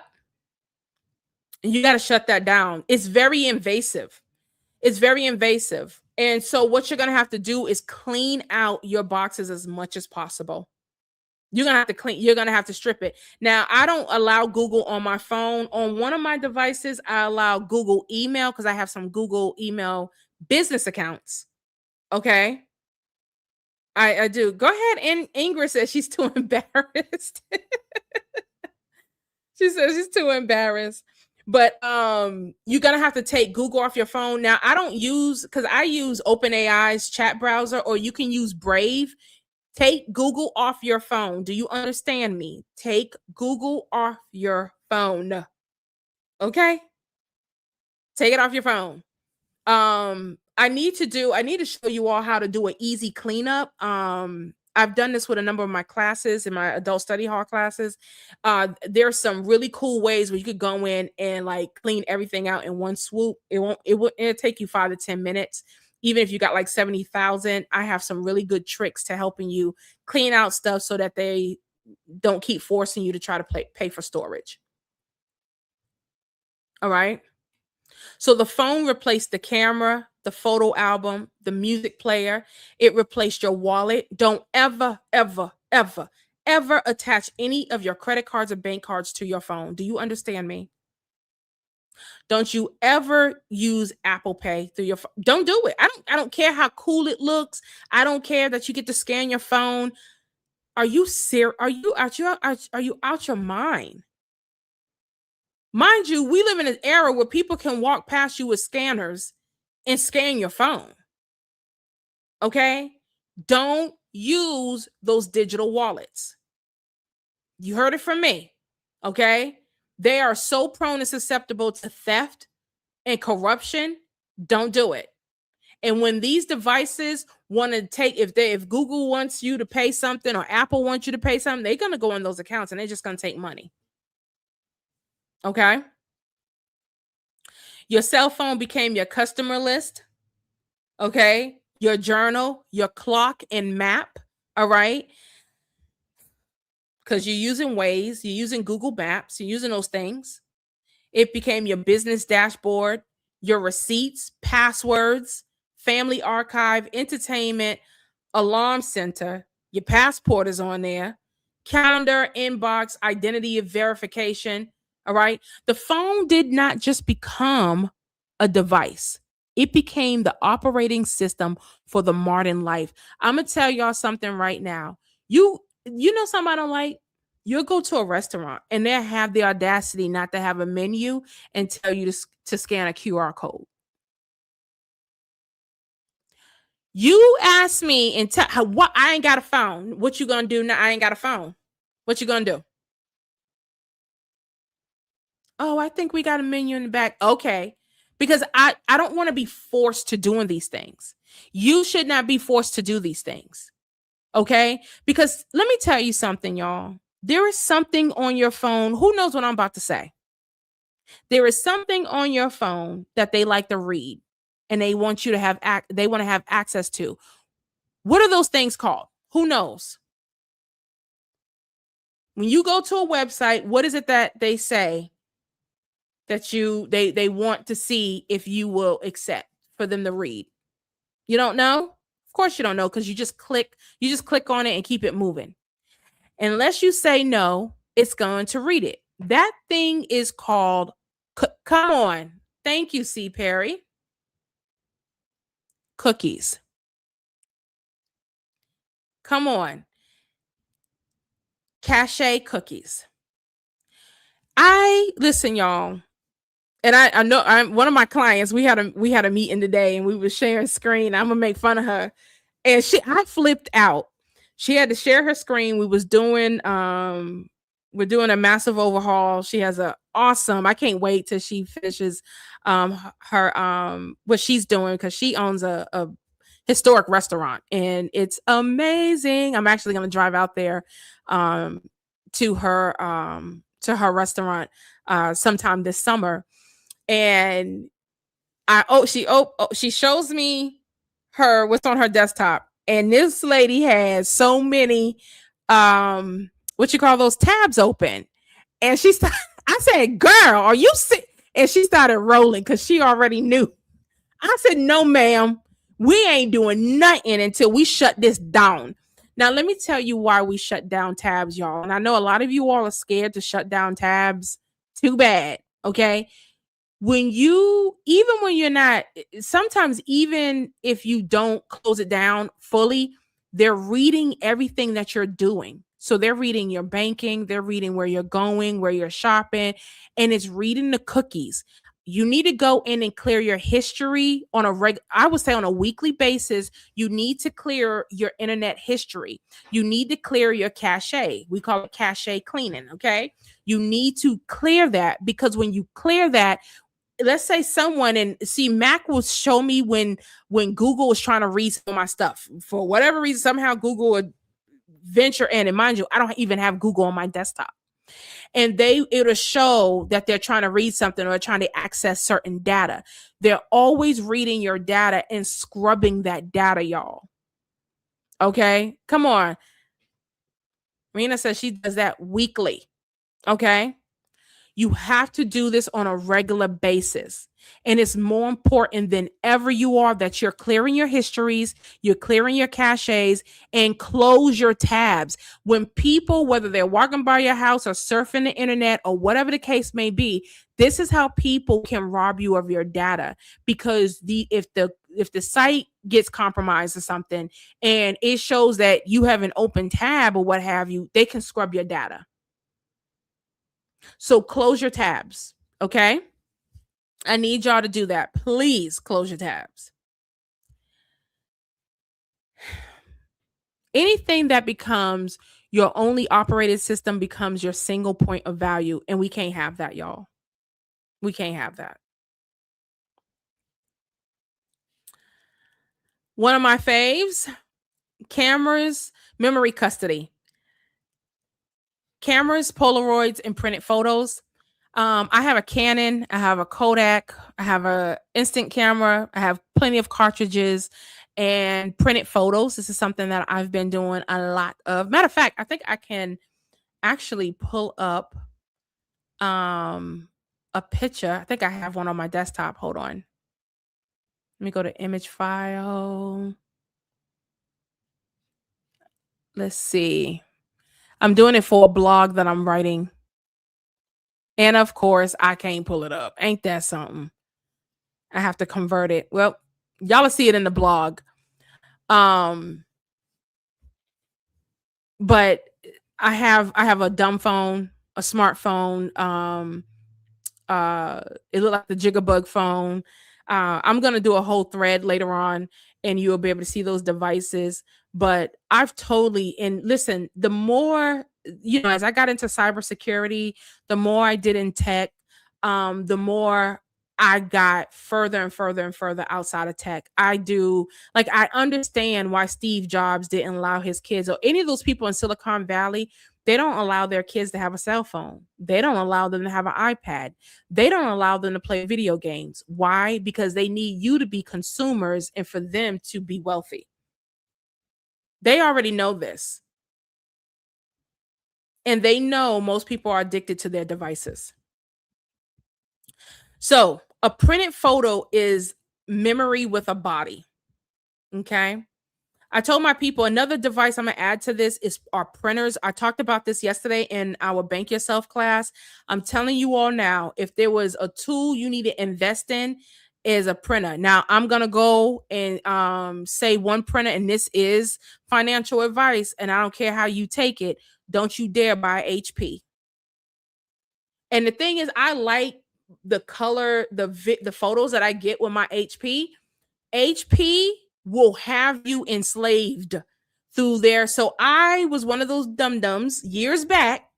Speaker 1: You got to shut that down. It's very invasive. It's very invasive. And so what you're going to have to do is clean out your boxes as much as possible. You're going to have to strip it. Now, I don't allow Google on my phone. On one of my devices, I allow Google email because I have some Google email business accounts. Okay. I do. Go ahead. And Ingrid says she's too embarrassed. She says she's too embarrassed. But you're gonna have to take Google off your phone. Now, I use OpenAI's chat browser, or you can use Brave. Take Google off your phone. Do you understand me? Take Google off your phone. Okay? Take it off your phone. I need to show you all how to do an easy cleanup. I've done this with a number of my classes in my adult study hall classes. There's some really cool ways where you could go in and like clean everything out in one swoop. It'll take you 5 to 10 minutes. Even if you got like 70,000, I have some really good tricks to helping you clean out stuff so that they don't keep forcing you to try to pay for storage. All right. So the phone replaced the camera, the photo album, the music player. It replaced your wallet. Don't ever, ever, ever, ever attach any of your credit cards or bank cards to your phone. Do you understand me? Don't you ever use Apple Pay through your phone. Don't do it. I don't care how cool it looks. I don't care that you get to scan your phone. Are you serious? Are you out your mind? Mind you, we live in an era where people can walk past you with scanners and scan your phone. Okay? Don't use those digital wallets. You heard it from me. Okay? They are so prone and susceptible to theft and corruption. Don't do it. And when these devices want to take, if Google wants you to pay something or Apple wants you to pay something, they're going to go in those accounts and they're just going to take money. Okay? Your cell phone became your customer list. Okay? Your journal, your clock and map. All right? Because you're using Waze, you're using Google Maps, you're using those things. It became your business dashboard, your receipts, passwords, family archive, entertainment, alarm center. Your passport is on there. calendar, inbox, identity verification. All right. The phone did not just become a device, it became the operating system for the modern life. I'm going to tell y'all something right now. You know something I don't like? You'll go to a restaurant and they have the audacity not to have a menu and tell you to scan a QR code. You ask me and tell what I ain't got a phone. What you gonna do now? I ain't got a phone. What you gonna do? Oh, I think we got a menu in the back. Okay. Because I don't want to be forced to doing these things. You should not be forced to do these things. Okay? Because let me tell you something, y'all. There is something on your phone. Who knows what I'm about to say? There is something on your phone that they like to read and they want you to have they want to have access to. What are those things called? Who knows? When you go to a website, what is it that they say that they want to see if you will accept for them to read? You don't know? Of course you don't know because you just click on it and keep it moving. Unless you say no, it's going to read it. That thing is called come on. Thank you, C. Perry. Cookies. Come on. Cache cookies. Listen, y'all. And I know I'm one of my clients. We had a meeting today and we were sharing screen. I'm gonna make fun of her. And I flipped out. She had to share her screen. We're doing a massive overhaul. She has I can't wait till she finishes her what she's doing because she owns a historic restaurant and it's amazing. I'm actually gonna drive out there to her restaurant sometime this summer. And she shows me what's on her desktop. And this lady has so many what you call those tabs open. And I said, "Girl, are you sick?" And she started rolling because she already knew. I said, "No, ma'am, we ain't doing nothing until we shut this down." Now, let me tell you why we shut down tabs, y'all. And I know a lot of you all are scared to shut down tabs. Too bad. Okay. When you're not, sometimes even if you don't close it down fully, they're reading everything that you're doing. So they're reading your banking, they're reading where you're going, where you're shopping, and it's reading the cookies. You need to go in and clear your history I would say on a weekly basis. You need to clear your internet history. You need to clear your cache. We call it cache cleaning. Okay. You need to clear that because when you clear that, let's say Mac will show me when Google was trying to read some of my stuff for whatever reason. Somehow Google would venture in, and mind you, I don't even have Google on my desktop. And it'll show that they're trying to read something or trying to access certain data. They're always reading your data and scrubbing that data, y'all. Okay, come on. Rena says she does that weekly. Okay. You have to do this on a regular basis. And it's more important than ever that you're clearing your histories, you're clearing your caches, and close your tabs. When people, whether they're walking by your house or surfing the internet or whatever the case may be, this is how people can rob you of your data. Because if the site gets compromised or something and it shows that you have an open tab or what have you, they can scrub your data. So close your tabs, okay? I need y'all to do that. Please close your tabs. Anything that becomes your only operated system becomes your single point of value, and we can't have that, y'all. We can't have that. One of my faves, cameras, memory custody. Cameras, Polaroids, and printed photos. I have a Canon, I have a Kodak, I have a instant camera, I have plenty of cartridges and printed photos. This is something that I've been doing a lot of. Matter of fact, I think I can actually pull up a picture. I think I have one on my desktop. Hold on. Let me go to image file. Let's see. I'm doing it for a blog that I'm writing. And of course, I can't pull it up. Ain't that something? I have to convert it. Well, y'all will see it in the blog. Um, but I have a dumb phone, a smartphone. It looked like the Jigabug phone. I'm gonna do a whole thread later on, and you'll be able to see those devices. But I've totally, and listen, the more, as I got into cybersecurity, the more I did in tech, the more I got further and further and further outside of tech. I understand why Steve Jobs didn't allow his kids or any of those people in Silicon Valley. They don't allow their kids to have a cell phone. They don't allow them to have an iPad. They don't allow them to play video games. Why? Because they need you to be consumers and for them to be wealthy. They already know this. And they know most people are addicted to their devices. So, a printed photo is memory with a body. Okay. I told my people another device I'm going to add to this is our printers. I talked about this yesterday in our Bank Yourself class. I'm telling you all now, if there was a tool you need to invest in, is a printer. Now, I'm going to go and say one printer, and this is financial advice, and I don't care how you take it. Don't you dare buy HP. And the thing is, I like the color, the photos that I get with my HP. HP will have you enslaved through there. So I was one of those dum-dums years back.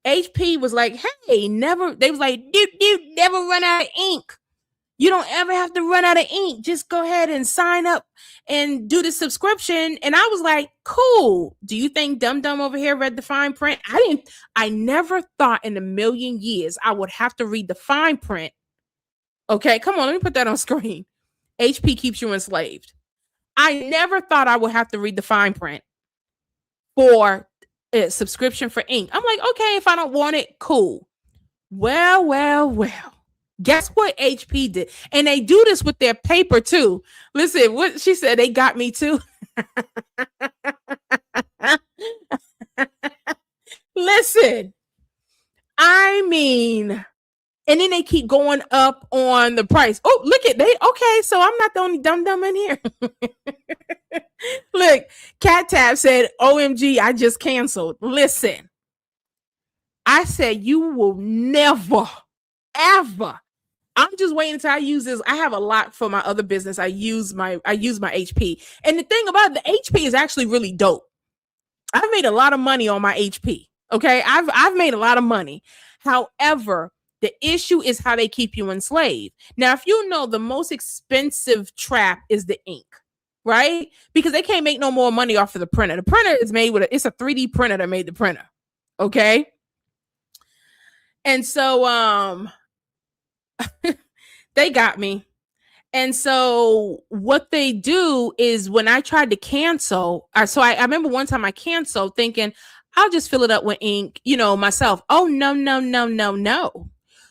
Speaker 1: HP was like, hey, they was like, dude, never run out of ink. You don't ever have to run out of ink. Just go ahead and sign up and do the subscription. And I was like, cool. Do you think Dum Dum over here read the fine print? I never thought in a million years I would have to read the fine print. Okay, come on, let me put that on screen. HP keeps you enslaved. I never thought I would have to read the fine print for a subscription for ink. I'm like, okay, if I don't want it, cool. Well. Guess what HP did? And they do this with their paper too. Listen, what she said, they got me too. Listen, I mean, and then they keep going up on the price. Oh, look at okay, so I'm not the only dumb in here. Look, Cat Tab said, OMG, I just canceled. Listen, I said you will never, ever. I'm just waiting until I use this. I have a lot for my other business. I use my HP. And the thing about the HP is actually really dope. I've made a lot of money on my HP. Okay. I've made a lot of money. However, the issue is how they keep you enslaved. Now, if you know, the most expensive trap is the ink, right? Because they can't make no more money off of the printer. The printer is made with it's a 3D printer that made the printer. Okay. And so, they got me. And so what they do is when I tried to cancel, so I remember one time I canceled thinking I'll just fill it up with ink, myself. Oh, no.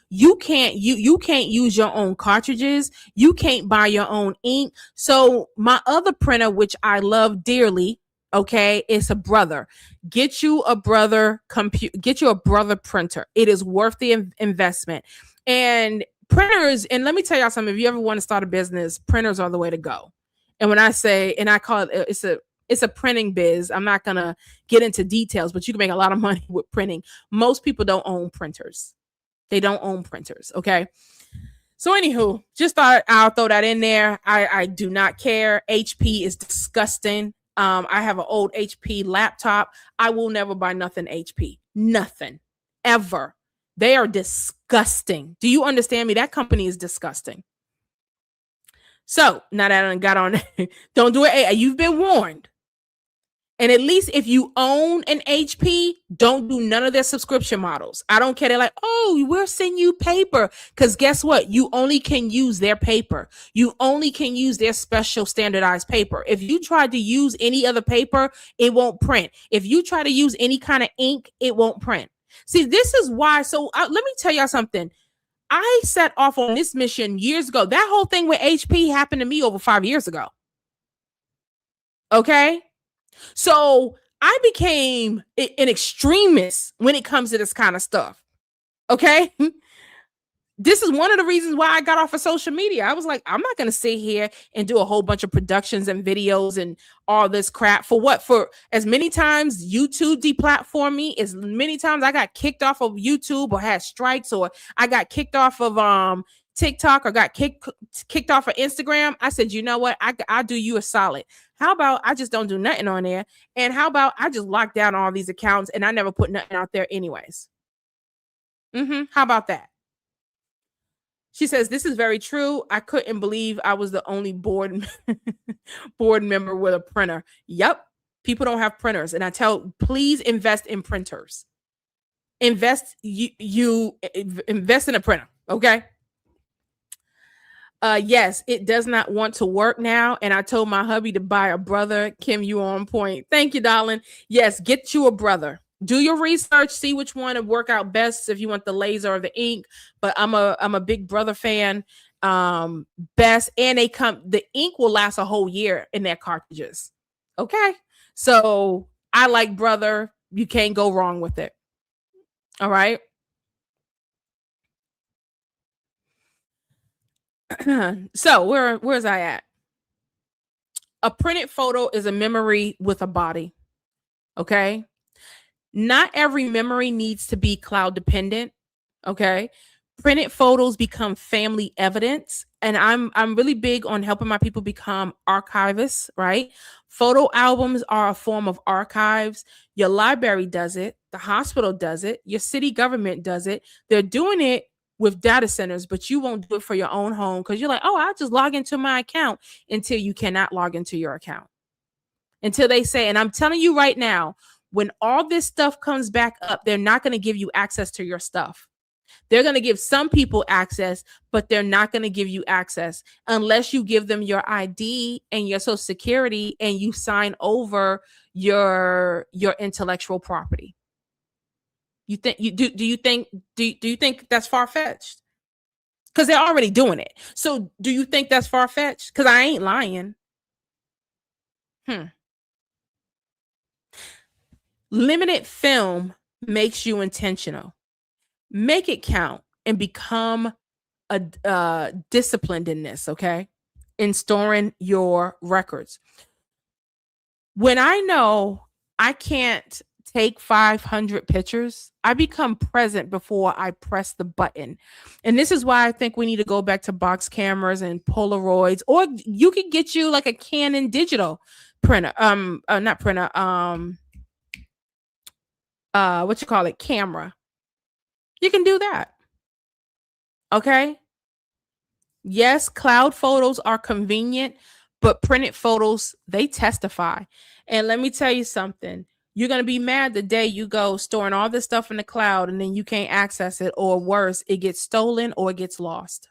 Speaker 1: You can't use your own cartridges. You can't buy your own ink. So my other printer, which I love dearly, okay, it's a brother. Get you a brother printer. It is worth the investment. And printers, and let me tell y'all something, if you ever want to start a business, printers are the way to go. And when I say, and I call it, it's a printing biz. I'm not going to get into details, but you can make a lot of money with printing. Most people don't own printers. They don't own printers. Okay. So anywho, just thought I'll throw that in there. I do not care. HP is disgusting. I have an old HP laptop. I will never buy nothing HP. Nothing. Ever. They are disgusting. Do you understand me? That company is disgusting. So now that I got on, don't do it. You've been warned. And at least if you own an HP, don't do none of their subscription models. I don't care. They're like, oh, we'll send you paper. Because guess what? You only can use their paper. You only can use their special standardized paper. If you try to use any other paper, it won't print. If you try to use any kind of ink, it won't print. See, this is why. So let me tell y'all something. I set off on this mission years ago. That whole thing with HP happened to me over 5 years ago. Okay. So I became an extremist when it comes to this kind of stuff. Okay. This is one of the reasons why I got off of social media. I was like, I'm not going to sit here and do a whole bunch of productions and videos and all this crap for what? For as many times YouTube deplatformed me, as many times I got kicked off of YouTube or had strikes, or I got kicked off of TikTok or got kicked off of Instagram. I said, you know what? I'll do you a solid. How about I just don't do nothing on there? And how about I just lock down all these accounts and I never put nothing out there anyways? How about that? She says, this is very true. I couldn't believe I was the only board member with a printer. Yep. People don't have printers. And I please invest in printers. Invest in a printer. Okay. Yes, it does not want to work now. And I told my hubby to buy a brother. Kim, you on point. Thank you, darling. Yes, get you a brother. Do your research, see which one would work out best if you want the laser or the ink. But I'm a big brother fan. Best, and the ink will last a whole year in their cartridges. Okay. So I like brother. You can't go wrong with it. All right. So where's I at? A printed photo is a memory with a body. Okay. Not every memory needs to be cloud dependent. Okay. Printed photos become family evidence. And I'm really big on helping my people become archivists, right? Photo albums are a form of archives. Your library does it. The hospital does it. Your city government does it. They're doing it with data centers, but you won't do it for your own home because you're like, oh, I'll just log into my account, until you cannot log into your account. Until they say, and I'm telling you right now, when all this stuff comes back up, they're not going to give you access to your stuff. They're going to give some people access, but they're not going to give you access unless you give them your ID and your social security and you sign over your intellectual property. You think do you think that's far-fetched? Because they're already doing it. So do you think that's far-fetched? Because I ain't lying. Limited film makes you intentional. Make it count and become disciplined in this, okay? In storing your records. When I know I can't take 500 pictures, I become present before I press the button. And this is why I think we need to go back to box cameras and Polaroids, or you could get you like a Canon digital printer, not printer, what you call it, camera. You can do that. Okay. Yes, cloud photos are convenient, but printed photos, they testify. And let me tell you something. You're going to be mad the day you go storing all this stuff in the cloud and then you can't access it, or worse, it gets stolen or it gets lost.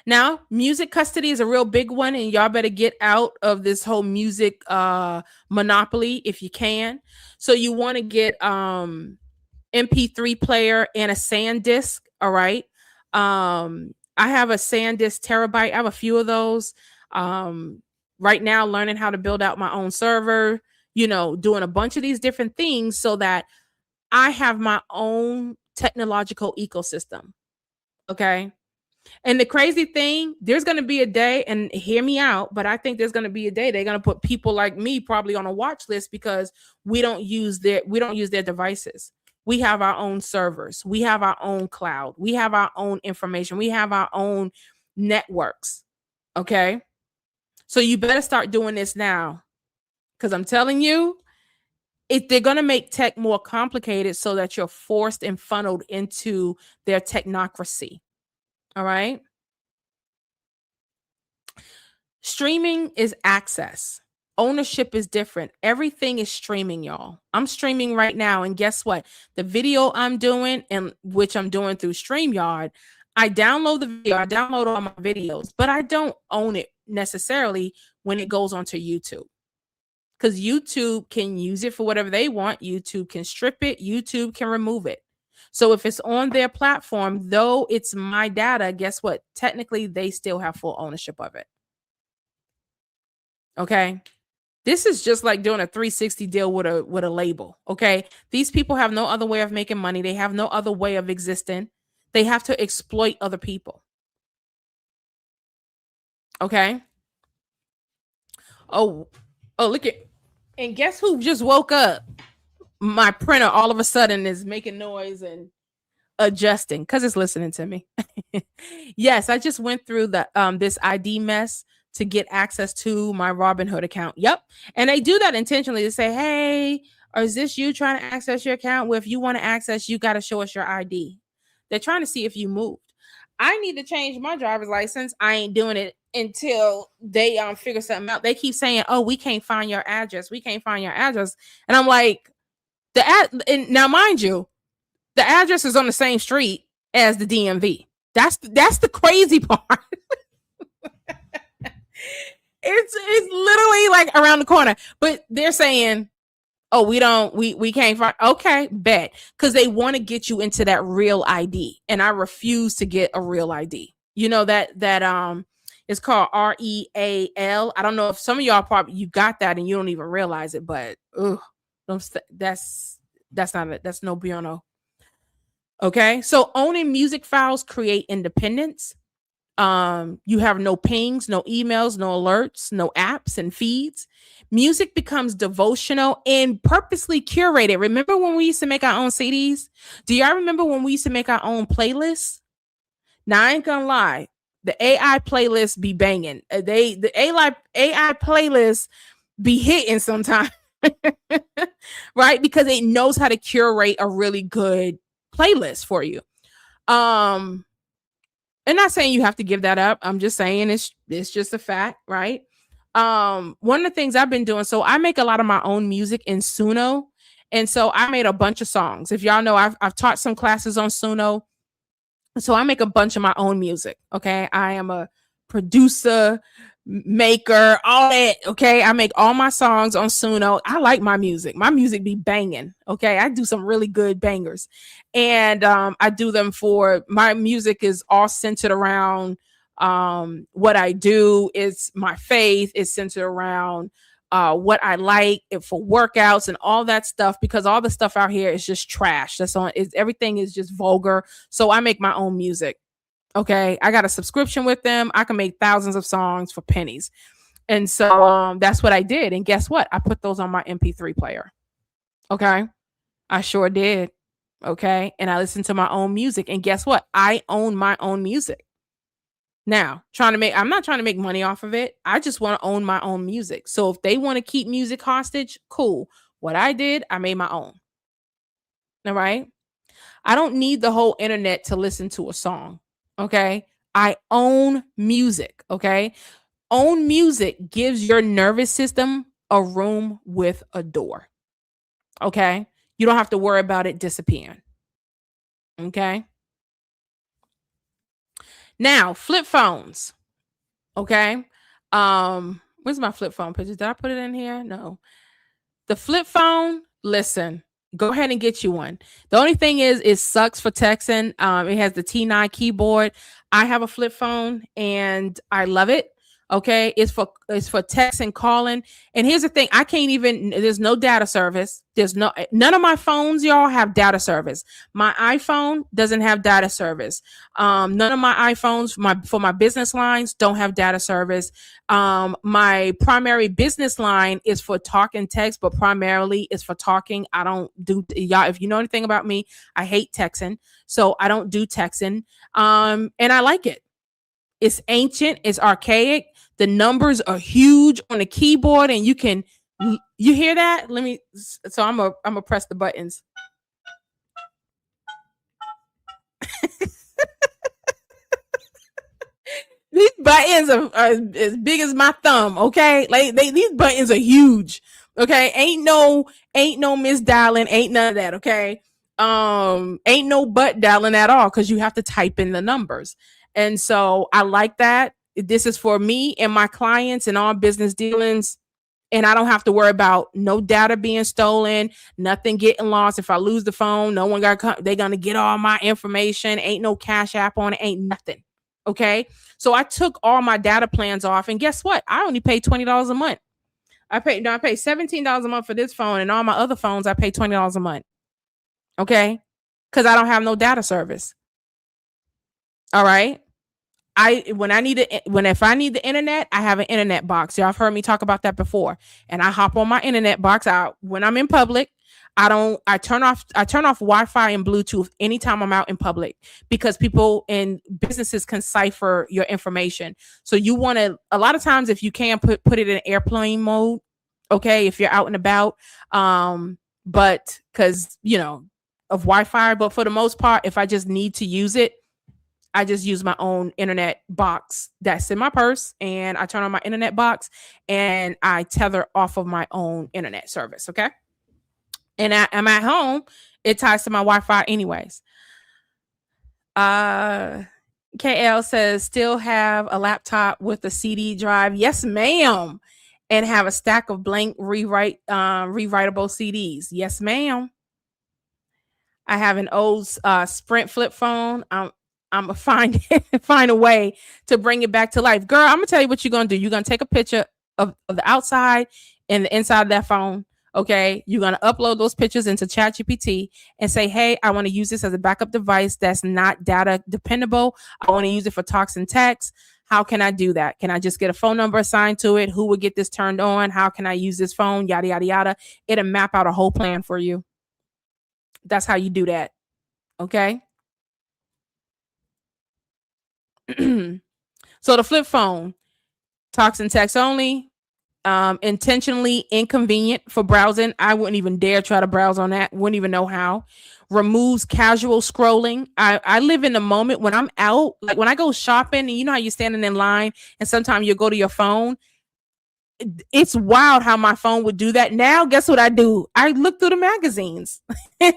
Speaker 1: Now, music custody is a real big one, and y'all better get out of this whole music monopoly if you can. So you want to get MP3 player and a Sandisk. All right. I have a Sandisk terabyte. I have a few of those. Right now, learning how to build out my own server, doing a bunch of these different things so that I have my own technological ecosystem. Okay. And the crazy thing, there's going to be a day, and hear me out, but I think there's going to be a day they're going to put people like me probably on a watch list because we don't use their devices. We have our own servers. We have our own cloud. We have our own information. We have our own networks. Okay. So you better start doing this now, because I'm telling you, if they're going to make tech more complicated so that you're forced and funneled into their technocracy. All right. Streaming is access. Ownership is different. Everything is streaming, y'all. I'm streaming right now. And guess what? The video I'm doing, and which I'm doing through StreamYard, I download the video. I download all my videos, but I don't own it necessarily when it goes onto YouTube. Because YouTube can use it for whatever they want. YouTube can strip it. YouTube can remove it. So if it's on their platform, though it's my data, guess what? Technically, they still have full ownership of it. Okay. This is just like doing a 360 deal with a label. Okay. These people have no other way of making money. They have no other way of existing. They have to exploit other people. Okay. Oh, look at, and guess who just woke up? My printer all of a sudden is making noise and adjusting because it's listening to me. Yes, I just went through the this ID mess to get access to my Robinhood account. Yep. And they do that intentionally to say, hey, or is this you trying to access your account? Well, if you want to access, you got to show us your ID. They're trying to see if you moved. I need to change my driver's license. I ain't doing it until they figure something out. They keep saying, oh, we can't find your address. We can't find your address. And I'm like, and now mind you, the address is on the same street as the DMV. That's the crazy part. It's literally like around the corner, but they're saying, oh, we can't find. Okay, bet, because they want to get you into that real ID, and I refuse to get a real ID. You know that it's called REAL. I don't know if some of y'all probably you got that and you don't even realize it, but that's not it. That's no bueno. Okay, so owning music files create independence. You have no pings, no emails, no alerts, no apps and feeds. Music becomes devotional and purposely curated. Remember when we used to make our own CDs? Do y'all remember when we used to make our own playlists? Now I ain't gonna lie, the AI playlists be banging. The AI playlists be hitting sometimes, right? Because it knows how to curate a really good playlist for you. And not saying you have to give that up. I'm just saying it's just a fact, right? One of the things I've been doing, so I make a lot of my own music in Suno. And so I made a bunch of songs. If y'all know, I've taught some classes on Suno. So I make a bunch of my own music. Okay. I am a producer, maker, all that. Okay. I make all my songs on Suno. I like my music. My music be banging. Okay. I do some really good bangers. And I do them for my music is all centered around what I do. It's my faith. It's centered around what I like for workouts and all that stuff, because all the stuff out here is just trash. Everything is just vulgar. So I make my own music. Okay. I got a subscription with them. I can make thousands of songs for pennies. And so that's what I did. And guess what? I put those on my MP3 player. Okay. I sure did. Okay. And I listened to my own music. And guess what? I own my own music. Now, I'm not trying to make money off of it. I just want to own my own music. So if they want to keep music hostage, cool. What I did, I made my own. All right. I don't need the whole internet to listen to a song. Okay. I own music. Okay. Own music gives your nervous system a room with a door. Okay. You don't have to worry about it disappearing. Okay. Now, flip phones. Okay. Where's my flip phone picture? Did I put it in here? No. The flip phone, listen, go ahead and get you one. The only thing is it sucks for texting. It has the T9 keyboard. I have a flip phone and I love it. Okay. It's for text and calling. And here's the thing. There's no data service. None of my phones, y'all, have data service. My iPhone doesn't have data service. None of my iPhones for my business lines don't have data service. My primary business line is for talk and text, but primarily it's for talking. I don't do, y'all, if you know anything about me, I hate texting. So I don't do texting. And I like it. It's ancient. It's archaic. The numbers are huge on the keyboard, and you hear that? I'm gonna press the buttons. These buttons are as big as my thumb. Okay, like these buttons are huge. Okay, ain't no misdialing, ain't none of that. Okay, ain't no butt dialing at all, because you have to type in the numbers. And so I like that. This is for me and my clients and all business dealings. And I don't have to worry about no data being stolen, nothing getting lost. If I lose the phone, they're going to get all my information. Ain't no Cash App on it, ain't nothing. Okay. So I took all my data plans off, and guess what? I only pay $20 a month. I pay $17 a month for this phone, and all my other phones I pay $20 a month. Okay, because I don't have no data service. All right. If I need the internet, I have an internet box. Y'all have heard me talk about that before. And I hop on my internet box out when I'm in public. I turn off Wi-Fi and Bluetooth anytime I'm out in public, because people and businesses can cipher your information. So you want to, a lot of times, if you can, put it in airplane mode, okay, if you're out and about. But because of Wi-Fi, but for the most part, if I just need to use it, I just use my own internet box that's in my purse, and I turn on my internet box and I tether off of my own internet service. Okay. And I'm at home. It ties to my Wi-Fi anyways. KL says, still have a laptop with a CD drive. Yes, ma'am. And have a stack of blank rewritable CDs. Yes, ma'am. I have an old Sprint flip phone. I'm gonna find a way to bring it back to life. Girl, I'm gonna tell you what you're gonna do. You're gonna take a picture of the outside and the inside of that phone. Okay, you're gonna upload those pictures into ChatGPT and say, hey, I want to use this as a backup device that's not data dependable. I want to use it for talks and texts. How can I do that? Can I just get a phone number assigned to it? Who would get this turned on? How can I use this phone? Yada, yada, yada. It'll map out a whole plan for you. That's how you do that. Okay. So the flip phone, talks and text only, intentionally inconvenient for browsing. I wouldn't even dare try to browse on that. Wouldn't even know how. Removes casual scrolling. I live in the moment when I'm out, like when I go shopping, and you know how you're standing in line and sometimes you go to your phone. It's wild how my phone would do that. Now, guess what I do? I look through the magazines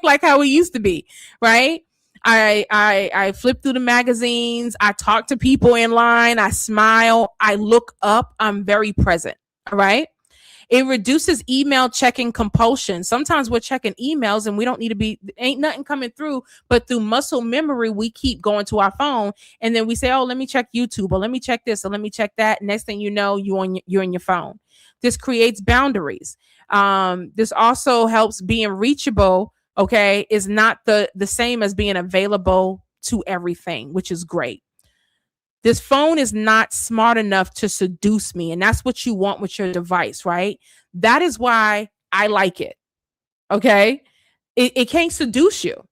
Speaker 1: like how it used to be, right? I flip through the magazines. I talk to people in line. I smile. I look up. I'm very present. All right. It reduces email checking compulsion. Sometimes we're checking emails and we don't need to be, ain't nothing coming through, but through muscle memory, we keep going to our phone. And then we say, oh, let me check YouTube, or let me check this, or let me check that. Next thing you know, you're in your phone. This creates boundaries. This also helps being reachable. Okay. Is not the same as being available to everything, which is great. This phone is not smart enough to seduce me. And that's what you want with your device, right? That is why I like it. Okay. It can't seduce you.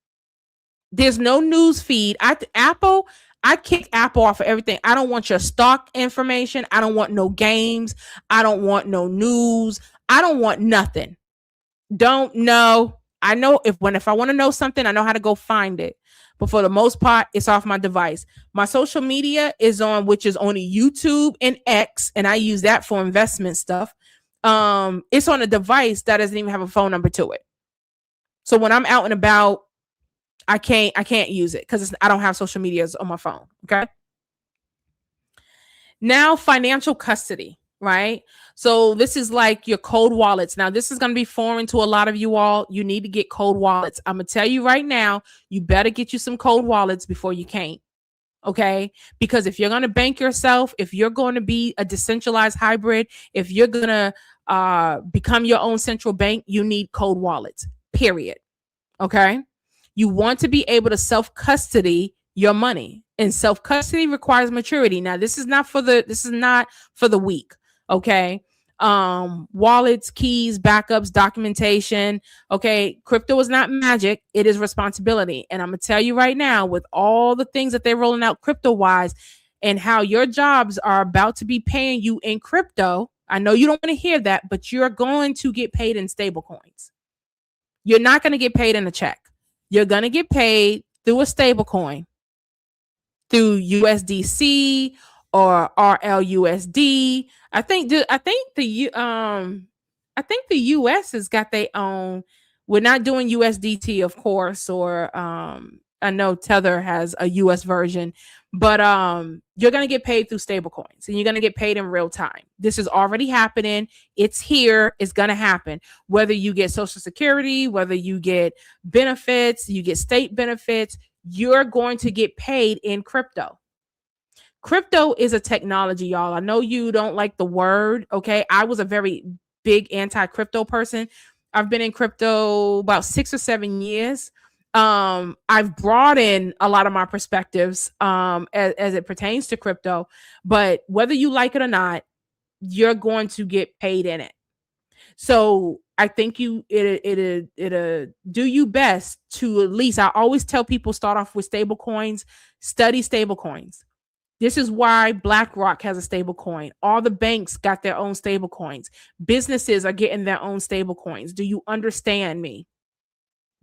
Speaker 1: There's no news feed. I kick Apple off of everything. I don't want your stock information. I don't want no games. I don't want no news. I don't want nothing. Don't know. I know if I want to know something, I know how to go find it. But for the most part, it's off my device. My social media is on, which is only YouTube and X, and I use that for investment stuff. It's on a device that doesn't even have a phone number to it. So when I'm out and about, I can't use it because I don't have social media on my phone. Okay. Now, financial custody, right? So this is like your cold wallets. Now, this is going to be foreign to a lot of you all. You need to get cold wallets. I'm going to tell you right now, you better get you some cold wallets before you can't. Okay. Because if you're going to bank yourself, if you're going to be a decentralized hybrid, if you're going to become your own central bank, you need cold wallets, period. Okay. You want to be able to self-custody your money, and self-custody requires maturity. Now, this is not for the weak. Okay. Wallets, keys, backups, documentation. Okay. Crypto is not magic. It is responsibility. And I'm going to tell you right now, with all the things that they're rolling out crypto wise and how your jobs are about to be paying you in crypto. I know you don't want to hear that, but you're going to get paid in stable coins. You're not going to get paid in a check. You're going to get paid through a stable coin, through USDC or RLUSD. I think the US has got their own. We're not doing USDT, of course, or I know Tether has a US version, but you're going to get paid through stable coins, and you're going to get paid in real time. This is already happening. It's here. It's going to happen. Whether you get Social Security, whether you get benefits, you get state benefits, you're going to get paid in crypto. Crypto is a technology, y'all. I know you don't like the word. Okay. I was a very big anti-crypto person. I've been in crypto about 6 or 7 years. I've brought in a lot of my perspectives as it pertains to crypto, but whether you like it or not, you're going to get paid in it. So I think it do you best to, at least I always tell people, start off with stable coins, study stable coins. This is why BlackRock has a stable coin. All the banks got their own stable coins. Businesses are getting their own stable coins. Do you understand me?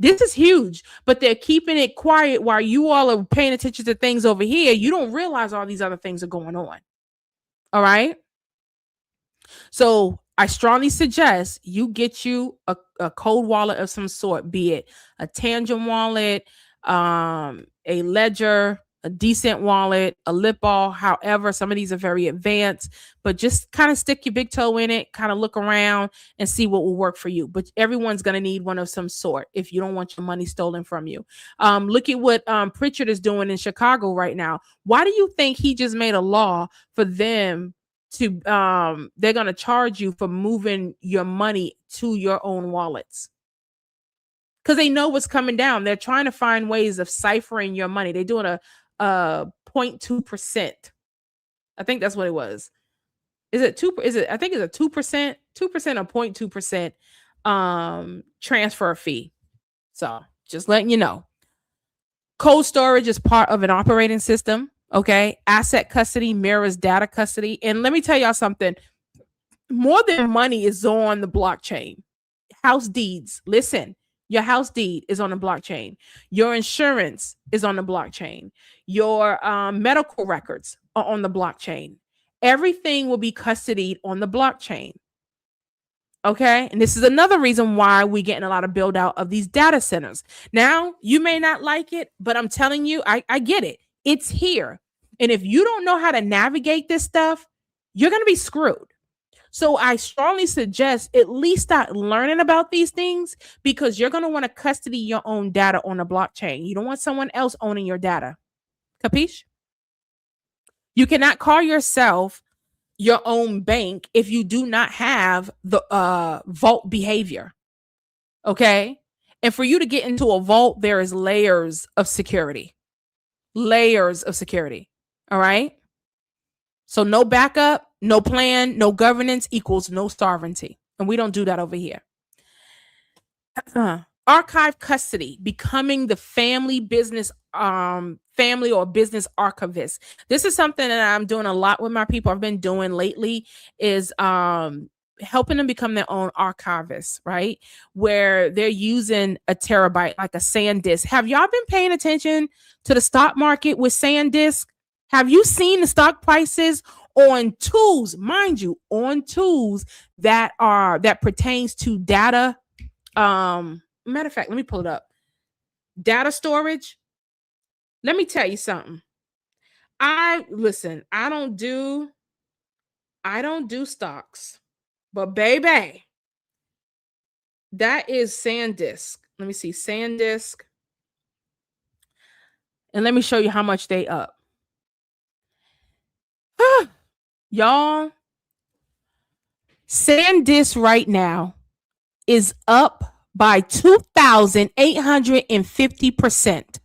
Speaker 1: This is huge, but they're keeping it quiet while you all are paying attention to things over here. You don't realize all these other things are going on. All right. So I strongly suggest you get you a cold wallet of some sort, be it a Tangent wallet, a Ledger, a decent wallet, a Lipball. However, some of these are very advanced, but just kind of stick your big toe in it, kind of look around and see what will work for you. But everyone's going to need one of some sort if you don't want your money stolen from you. Look at what Pritchard is doing in Chicago right now. Why do you think he just made a law for them to they're going to charge you for moving your money to your own wallets? Because they know what's coming down. They're trying to find ways of ciphering your money. They're doing a 0.2%. I think that's what it was. Is it I think it's a 2%, 2% or 0.2% transfer fee. So just letting you know. Cold storage is part of an operating system. Okay. Asset custody mirrors data custody. And let me tell y'all something. More than money is on the blockchain. House deeds. Listen, your house deed is on the blockchain. Your insurance is on the blockchain. Your medical records are on the blockchain. Everything will be custodied on the blockchain. Okay. And this is another reason why we're getting a lot of build out of these data centers. Now, you may not like it, but I'm telling you, I get it. It's here. And if you don't know how to navigate this stuff, you're going to be screwed. So I strongly suggest at least start learning about these things, because you're going to want to custody your own data on a blockchain. You don't want someone else owning your data. Capiche? You cannot call yourself your own bank if you do not have the vault behavior. Okay? And for you to get into a vault, there is layers of security. Layers of security. All right? So no backup, no plan, no governance equals no sovereignty. And we don't do that over here. Archive custody, becoming the family or business archivist. This is something that I'm doing a lot with my people. I've been doing lately is helping them become their own archivists, right? Where they're using a terabyte, like a Sandisk. Have y'all been paying attention to the stock market with Sandisk? Have you seen the stock prices on tools, mind you, on tools that pertains to data? Matter of fact, let me pull it up. Data storage. Let me tell you something. I don't do stocks, but baby, that is Sandisk. Let me see, Sandisk. And let me show you how much they up. Y'all, Sandisk right now is up by 2,850%.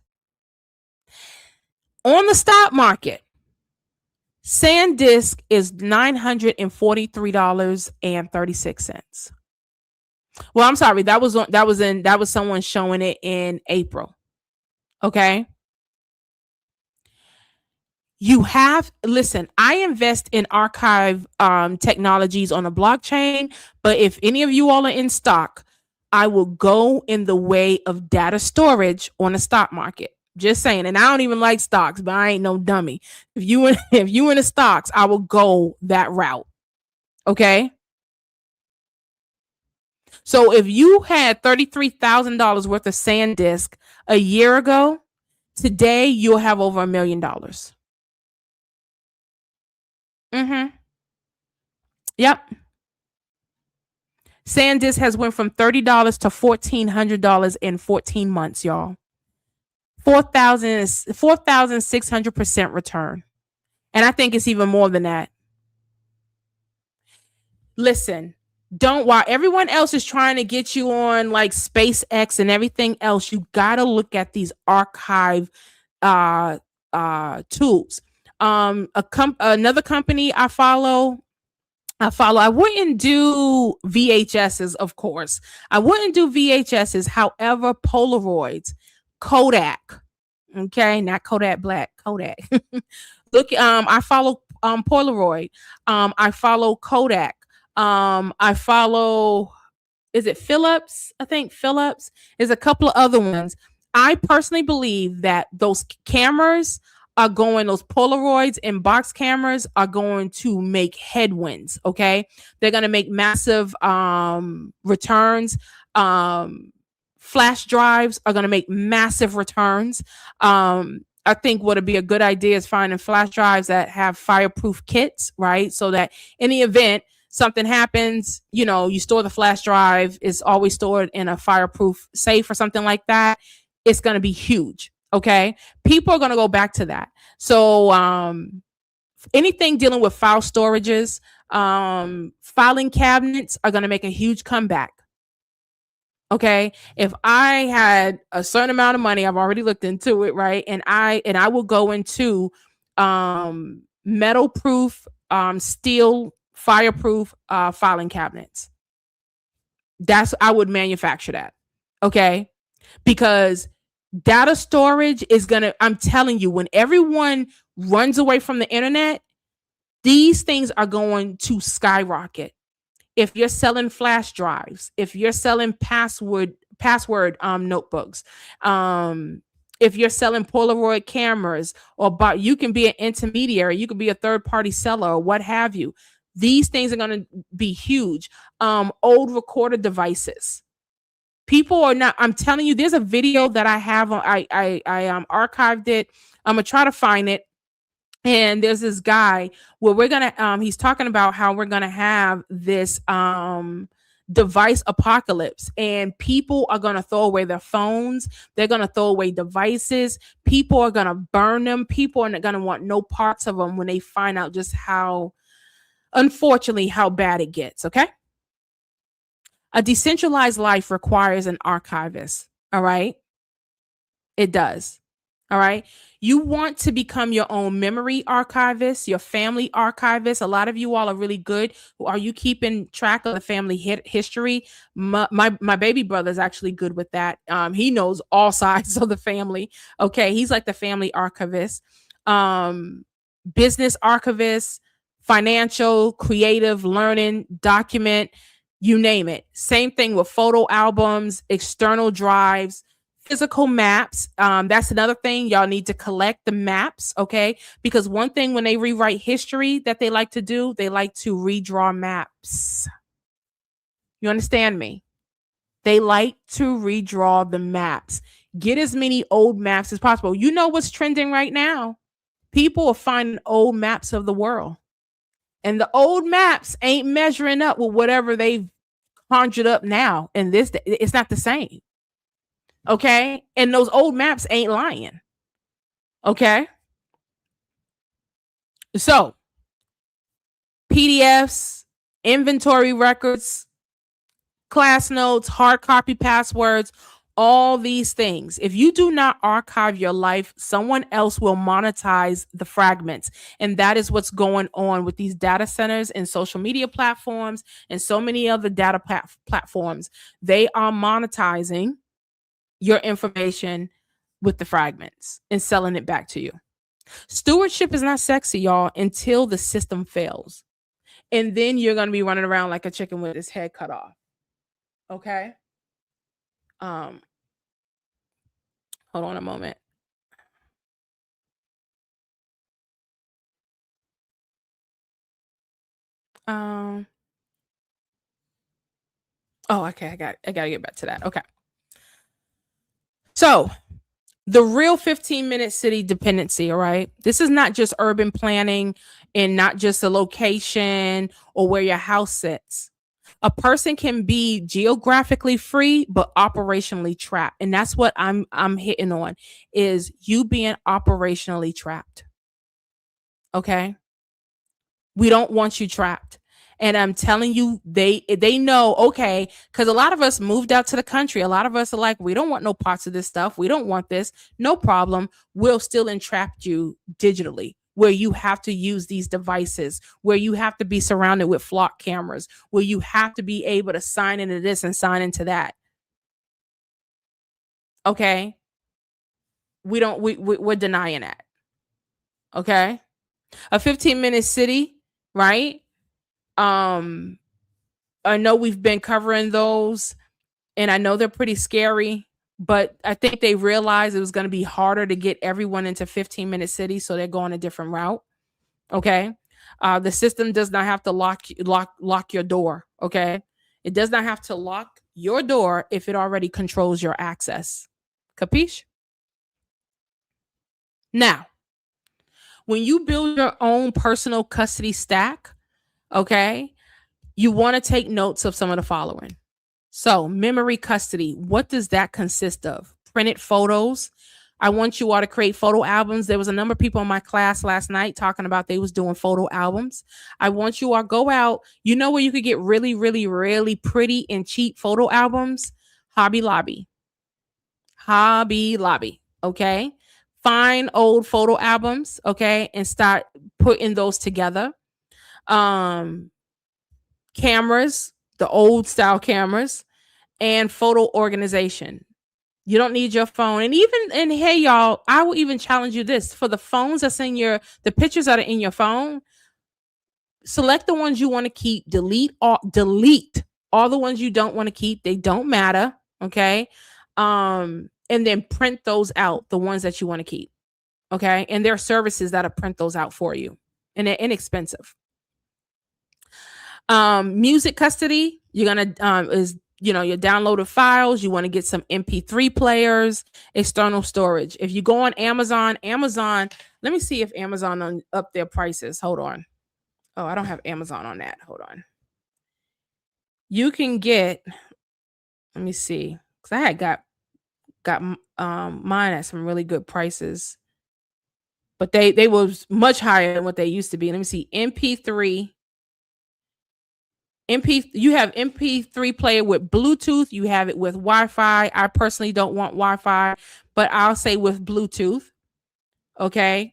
Speaker 1: On the stock market, Sandisk is $943.36. Well, I'm sorry, that was someone showing it in April. Okay. I invest in archive technologies on a blockchain, but if any of you all are in stock, I will go in the way of data storage on the stock market. Just saying. And I don't even like stocks, but I ain't no dummy. If you in the stocks, I will go that route. Okay. So if you had $33,000 worth of Sandisk a year ago, today you'll have over $1 million. Yep. Sandisk has went from $30 to $1,400 in 14 months, y'all. 4,600% return. And I think it's even more than that. Listen, Don't, while everyone else is trying to get you on like SpaceX and everything else, you gotta look at these archive uh tools. Another company I wouldn't do VHSs, of course. I wouldn't do VHSs. However, Polaroids, Kodak, okay, not Kodak Black, Kodak. Look, I follow Polaroid. I follow Kodak. I follow, is it Phillips? I think Phillips. There's a couple of other ones. I personally believe that those cameras are going, those Polaroids and box cameras are going to make headwinds. Okay. They're going to make massive returns. Flash drives are going to make massive returns. I think what would be a good idea is finding flash drives that have fireproof kits, right? So that in the event something happens, you know, you store the flash drive, it's always stored in a fireproof safe or something like that. It's going to be huge. Okay. People are going to go back to that. So, anything dealing with file storages, filing cabinets are going to make a huge comeback. Okay. If I had a certain amount of money, I've already looked into it, right? And I will go into metal proof, steel fireproof filing cabinets. I would manufacture that. Okay. Because data storage is gonna, I'm telling you, when everyone runs away from the internet, these things are going to skyrocket. If you're selling flash drives, if you're selling password notebooks, if you're selling Polaroid cameras, you can be an intermediary, you can be a third party seller or what have you. These things are going to be huge. Old recorder devices. People are not, I'm telling you, there's a video that I have on, I archived it. I'm gonna try to find it. And there's this guy where we're gonna he's talking about how we're gonna have this device apocalypse, and people are gonna throw away their phones, they're gonna throw away devices, people are gonna burn them, people are gonna want no parts of them when they find out just how, unfortunately, how bad it gets. Okay. A decentralized life requires an archivist. All right. It does. All right. You want to become your own memory archivist, your family archivist. A lot of you all are really good. Are you keeping track of the family history? My baby brother is actually good with that. He knows all sides of the family. Okay. He's like the family archivist, business archivist, financial, creative, learning, document, you name it. Same thing with photo albums, external drives, physical maps. That's another thing. Y'all need to collect the maps, okay? Because one thing when they rewrite history that they like to do, they like to redraw maps. You understand me? They like to redraw the maps. Get as many old maps as possible. You know what's trending right now? People are finding old maps of the world. And the old maps ain't measuring up with whatever they've conjured up now. And this, it's not the same. Okay. And those old maps ain't lying. Okay. So, PDFs, inventory records, class notes, hard copy passwords, all these things. If you do not archive your life, someone else will monetize the fragments. And that is what's going on with these data centers and social media platforms and so many other data platforms. They are monetizing your information with the fragments and selling it back to you. Stewardship is not sexy, y'all, until the system fails. And then you're going to be running around like a chicken with his head cut off. Okay? Hold on a moment. Oh, okay. I got to get back to that. Okay. So, the real 15-minute city dependency, all right? This is not just urban planning and not just a location or where your house sits. A person can be geographically free but operationally trapped, and that's what I'm hitting on, is you being operationally trapped. Okay? We don't want you trapped. And I'm telling you, they know, okay, because a lot of us moved out to the country. A lot of us are like, we don't want no parts of this stuff. We don't want this. No problem. We'll still entrap you digitally, where you have to use these devices, where you have to be surrounded with flock cameras, where you have to be able to sign into this and sign into that. Okay. We're denying that. Okay. A 15-minute city, right? Um, I know we've been covering those, and I know they're pretty scary, but I think they realized it was going to be harder to get everyone into 15-minute cities, so they're going a different route. Okay. The system does not have to lock your door. Okay. It does not have to lock your door if it already controls your access. Capiche? Now, when you build your own personal custody stack, okay, you want to take notes of some of the following. So, memory custody, what does that consist of? Printed photos. I want you all to create photo albums. There was a number of people in my class last night talking about they was doing photo albums. I want you all go out. You know where you could get really, really, really pretty and cheap photo albums? Hobby Lobby. Hobby Lobby. Okay. Find old photo albums, okay, and start putting those together. Cameras, the old style cameras, and photo organization. You don't need your phone. And hey y'all, I will even challenge you this. For the phones that's in the pictures that are in your phone, select the ones you want to keep, delete all the ones you don't want to keep. They don't matter. Okay. And then print those out, the ones that you want to keep. Okay. And there are services that'll print those out for you, and they're inexpensive. Music custody, you're gonna is your downloaded files. You want to get some MP3 players, external storage. If you go on Amazon, let me see if Amazon up their prices. Hold on. Oh, I don't have Amazon on that. Hold on. You can get, let me see, because I had got mine at some really good prices, but they was much higher than what they used to be. Let me see. You have MP3 player with Bluetooth. You have it with Wi-Fi. I personally don't want Wi-Fi, but I'll say with Bluetooth. Okay.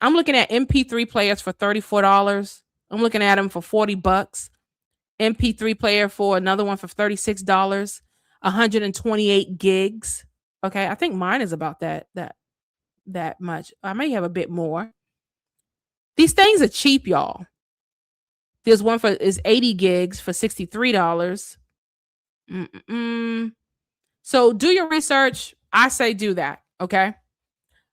Speaker 1: I'm looking at MP3 players for $34. I'm looking at them for $40. MP3 player for another one for $36. 128 gigs. Okay. I think mine is about that much. I may have a bit more. These things are cheap, y'all. There's one is 80 gigs for $63. So do your research. I say do that. Okay.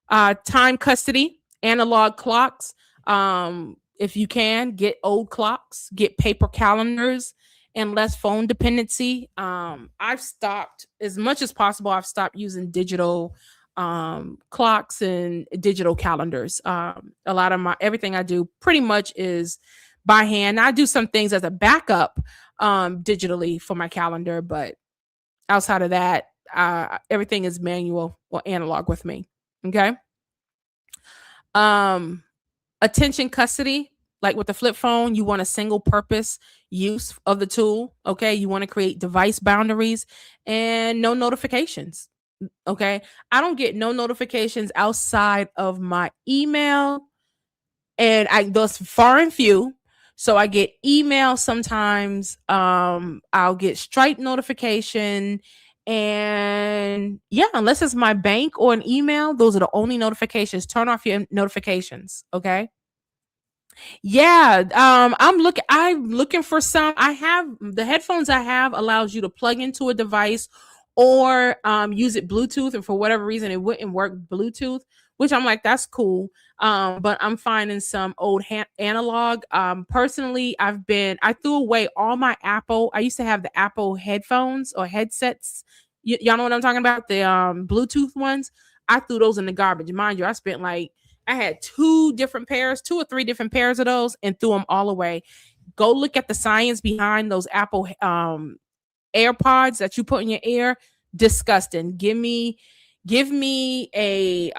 Speaker 1: Time custody, analog clocks. If you can, get old clocks, get paper calendars, and less phone dependency. I've stopped, as much as possible, I've stopped using digital clocks and digital calendars. A lot of everything I do pretty much is by hand. I do some things as a backup digitally for my calendar, but outside of that, everything is manual or analog with me. Okay. Attention custody, like with the flip phone, you want a single purpose use of the tool. Okay. You want to create device boundaries and no notifications. Okay. I don't get no notifications outside of my email, and those far and few. So I get email sometimes. I'll get Stripe notification, and yeah, unless it's my bank or an email, those are the only notifications. Turn off your notifications. Okay. Yeah. I'm looking for some. I have the headphones I have allows you to plug into a device or use it Bluetooth, and for whatever reason it wouldn't work Bluetooth, which I'm like, that's cool. But I'm finding some old analog. Personally, I threw away all my Apple. I used to have the Apple headphones or headsets. Y'all know what I'm talking about? The Bluetooth ones. I threw those in the garbage. Mind you, I had two or three different pairs of those and threw them all away. Go look at the science behind those Apple AirPods that you put in your ear. Disgusting. Give me a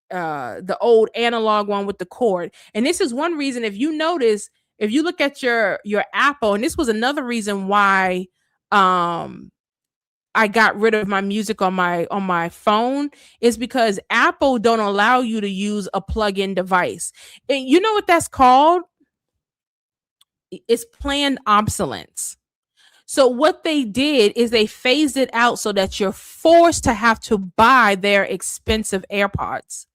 Speaker 1: the old analog one with the cord. And this is one reason, if you notice, if you look at your Apple, and this was another reason why I got rid of my music on my phone, is because Apple don't allow you to use a plug-in device. And you know what that's called? It's planned obsolescence. So what they did is they phased it out so that you're forced to have to buy their expensive AirPods.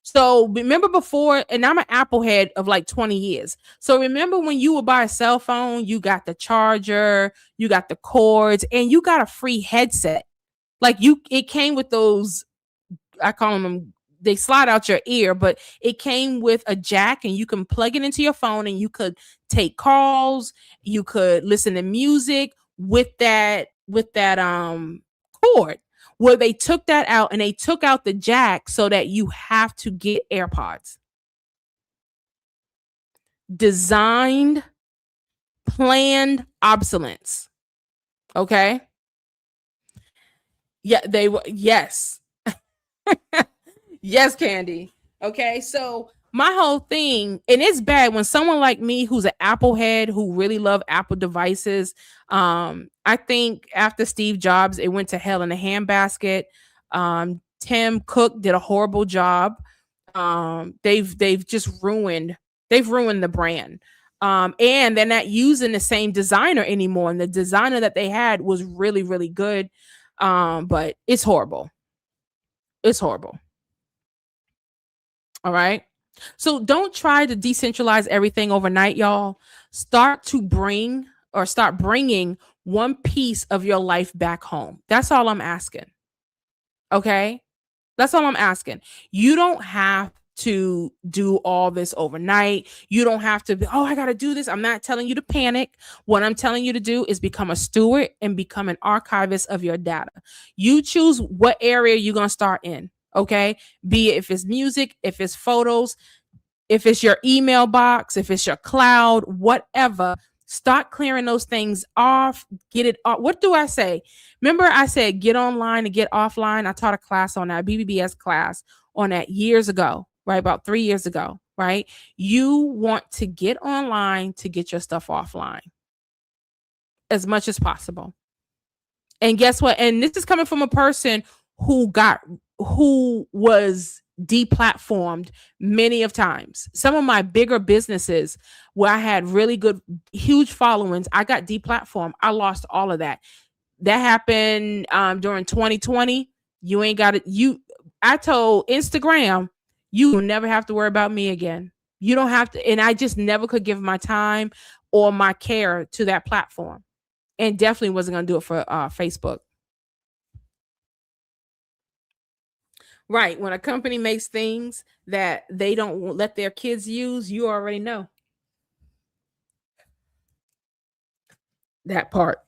Speaker 1: So remember before, and I'm an Apple head of like 20 years. So remember when you would buy a cell phone, you got the charger, you got the cords, and you got a free headset. Like it came with those, I call them, they slide out your ear, but it came with a jack and you can plug it into your phone and you could take calls, you could listen to music with that cord. Where they took that out and they took out the jack so that you have to get AirPods. Designed, planned obsolescence. Okay? Yeah, they were, yes. Yes, Candy. Okay, so my whole thing, and it's bad when someone like me who's an Apple head who really love Apple devices. I think after Steve Jobs, it went to hell in a handbasket. Tim Cook did a horrible job. They've just ruined the brand. And they're not using the same designer anymore. And the designer that they had was really, really good. But it's horrible. It's horrible. All right. So don't try to decentralize everything overnight, y'all. Start bringing one piece of your life back home. That's all I'm asking. Okay. That's all I'm asking. You don't have to do all this overnight. You don't have to be, oh, I got to do this. I'm not telling you to panic. What I'm telling you to do is become a steward and become an archivist of your data. You choose what area you're going to start in. Okay. Be it if it's music, if it's photos, if it's your email box, if it's your cloud, whatever, start clearing those things off. Get it off. What do I say? Remember, I said get online and get offline. I taught a class on that, BBBS class on that years ago, right? About 3 years ago, right? You want to get online to get your stuff offline as much as possible. And guess what? And this is coming from a person who was deplatformed many of times. Some of my bigger businesses where I had really good, huge followings, I got deplatformed. I lost all of that. That happened during 2020. You ain't got it. I told Instagram, you will never have to worry about me again. You don't have to. And I just never could give my time or my care to that platform. And definitely wasn't going to do it for Facebook. Right. When a company makes things that they don't let their kids use, you already know that part.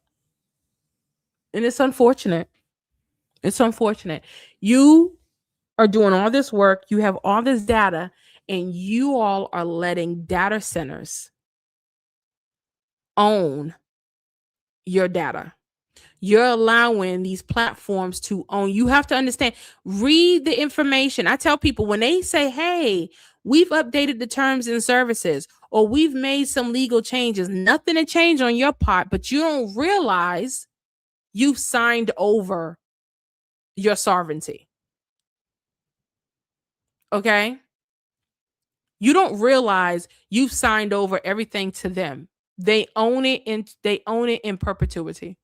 Speaker 1: And it's unfortunate. It's unfortunate. You are doing all this work, you have all this data, and you all are letting data centers own your data. You're allowing these platforms to own. You have to understand, read the information. I tell people when they say, hey, we've updated the terms and services, or we've made some legal changes, nothing to change on your part, but you don't realize you've signed over your sovereignty. Okay? You don't realize you've signed over everything to them. They own it in perpetuity.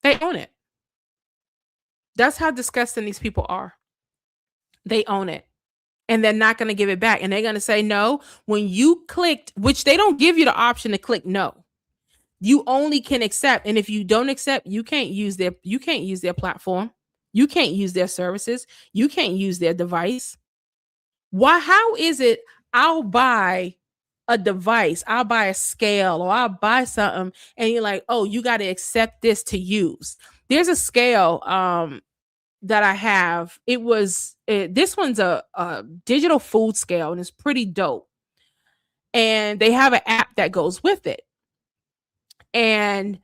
Speaker 1: They own it. That's how disgusting these people are. They own it. And they're not going to give it back. And they're going to say no. When you clicked, which they don't give you the option to click no. You only can accept. And if you don't accept, you can't use their platform. You can't use their services. You can't use their device. Why? How is it I'll buy a device, I'll buy a scale, or I'll buy something, and you're like, oh, you got to accept this to use. There's a scale that I have. This one's a digital food scale, and it's pretty dope. And they have an app that goes with it. And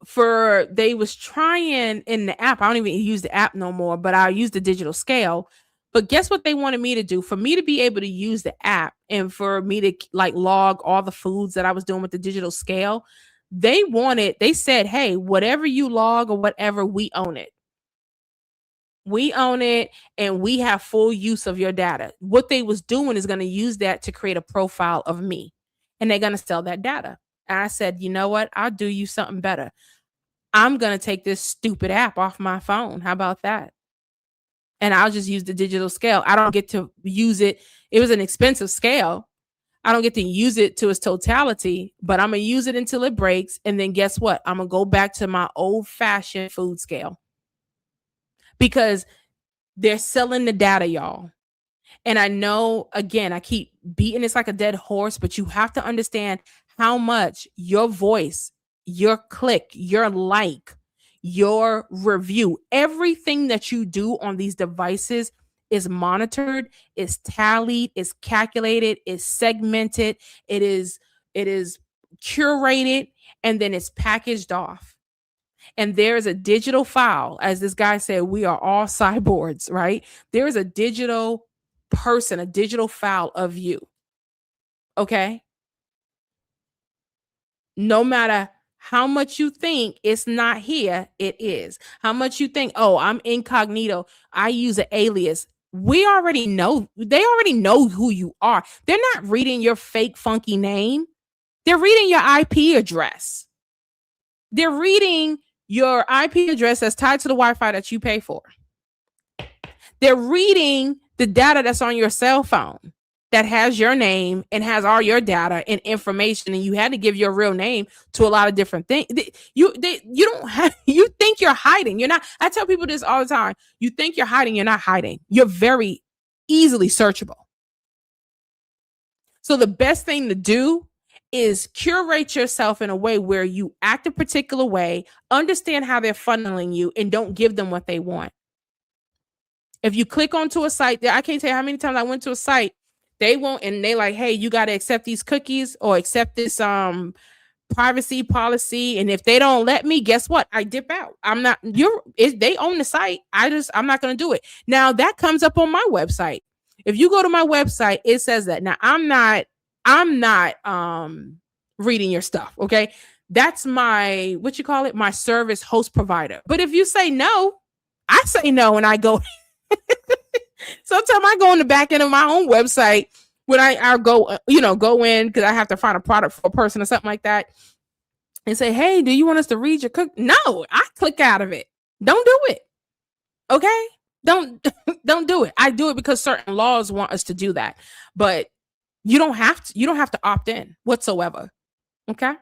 Speaker 1: they was trying in the app. I don't even use the app no more, but I use the digital scale. But guess what they wanted me to do? For me to be able to use the app and for me to like log all the foods that I was doing with the digital scale, they said, hey, whatever you log or whatever, we own it. We own it and we have full use of your data. What they was doing is going to use that to create a profile of me and they're going to sell that data. And I said, you know what? I'll do you something better. I'm going to take this stupid app off my phone. How about that? And I'll just use the digital scale. I don't get to use it. It was an expensive scale. I don't get to use it to its totality, but I'm going to use it until it breaks. And then guess what? I'm going to go back to my old fashioned food scale because they're selling the data, y'all. And I know, again, I keep beating it's like a dead horse, but you have to understand how much your voice, your click, your like, your review, everything that you do on these devices is monitored, is tallied, is calculated, is segmented, it is curated, and then it's packaged off. And there is a digital file, as this guy said, we are all cyborgs, right? There is a digital person, a digital file of you. Okay. No matter how much you think it's not here, it is. How much you think, oh, I'm incognito, I use an alias. We already know, they already know who you are. They're not reading your fake funky name. They're reading your IP address. They're reading your IP address that's tied to the Wi-Fi that you pay for. They're reading the data that's on your cell phone that has your name and has all your data and information, and you had to give your real name to a lot of different things. You don't have, you think you're hiding. You're not. I tell people this all the time. You think you're hiding. You're not hiding. You're very easily searchable. So the best thing to do is curate yourself in a way where you act a particular way, understand how they're funneling you, and don't give them what they want. If you click onto a site, I can't tell you how many times I went to a site, they won't, and they like, hey, you got to accept these cookies or accept this privacy policy. And if they don't let me, guess what? I dip out. I'm not, they own the site. I'm not going to do it. Now that comes up on my website. If you go to my website, it says that. Now I'm not reading your stuff. Okay. That's my, what you call it? My service host provider. But if you say no, I say no and I go. Sometimes I go in the back end of my own website when I go, go in because I have to find a product for a person or something like that and say, hey, do you want us to read your cook? No, I click out of it. Don't do it. Okay. Don't do it. I do it because certain laws want us to do that, but you don't have to opt in whatsoever. Okay.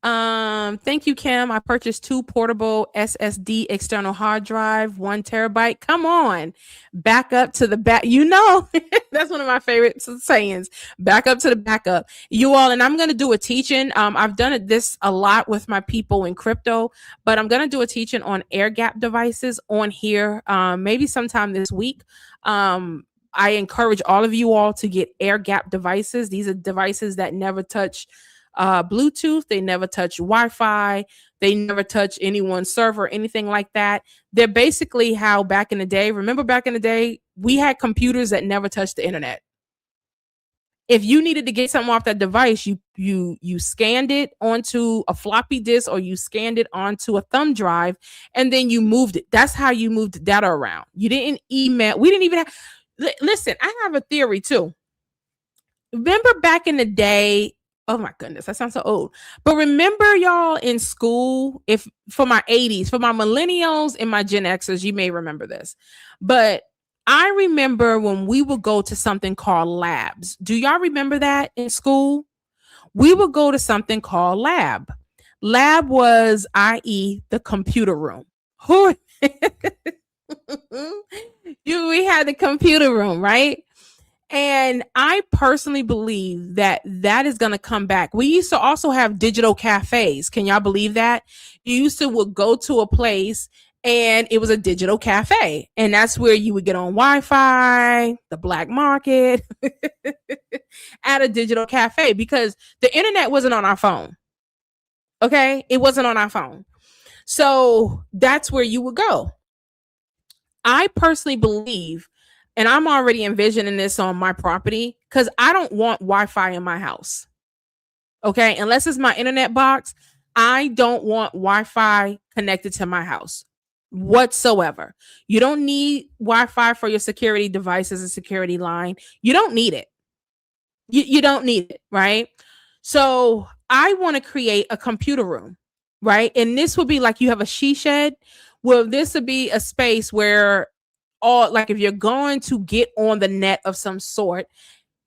Speaker 1: Thank you, Kim. I purchased 2 portable SSD external hard drive, 1 terabyte. Come on, back up to the back. That's one of my favorite sayings. Back up to the backup, you all. And I'm going to do a teaching. I've done this a lot with my people in crypto, but I'm going to do a teaching on air gap devices on here. Maybe sometime this week. I encourage all of you all to get air gap devices. These are devices that never touch Bluetooth, they never touch Wi-Fi, they never touch anyone's server, anything like that. They're basically how back in the day, remember back in the day, we had computers that never touched the internet. If you needed to get something off that device, you scanned it onto a floppy disk or you scanned it onto a thumb drive and then you moved it. That's how you moved the data around. You didn't email. We didn't even have, listen, I have a theory too. Remember back in the day, oh my goodness, that sounds so old. But remember y'all in school, if for my 80s, for my millennials and my Gen Xers, you may remember this. But I remember when we would go to something called labs. Do y'all remember that in school? We would go to something called lab. Lab was, i.e., the computer room. We had the computer room, right? And I personally believe that is going to come back. We used to also have digital cafes. Can y'all believe that? You used to would go to a place and it was a digital cafe. And that's where you would get on Wi-Fi, the black market, at a digital cafe because the internet wasn't on our phone. Okay. It wasn't on our phone. So that's where you would go. I personally believe, and I'm already envisioning this on my property, because I don't want Wi-Fi in my house. Okay. Unless it's my internet box, I don't want Wi-Fi connected to my house whatsoever. You don't need Wi-Fi for your security devices and security line. You don't need it. You don't need it, right? So I want to create a computer room, right? And this would be like you have a she shed. Well, this would be a space where all, like, if you're going to get on the net of some sort,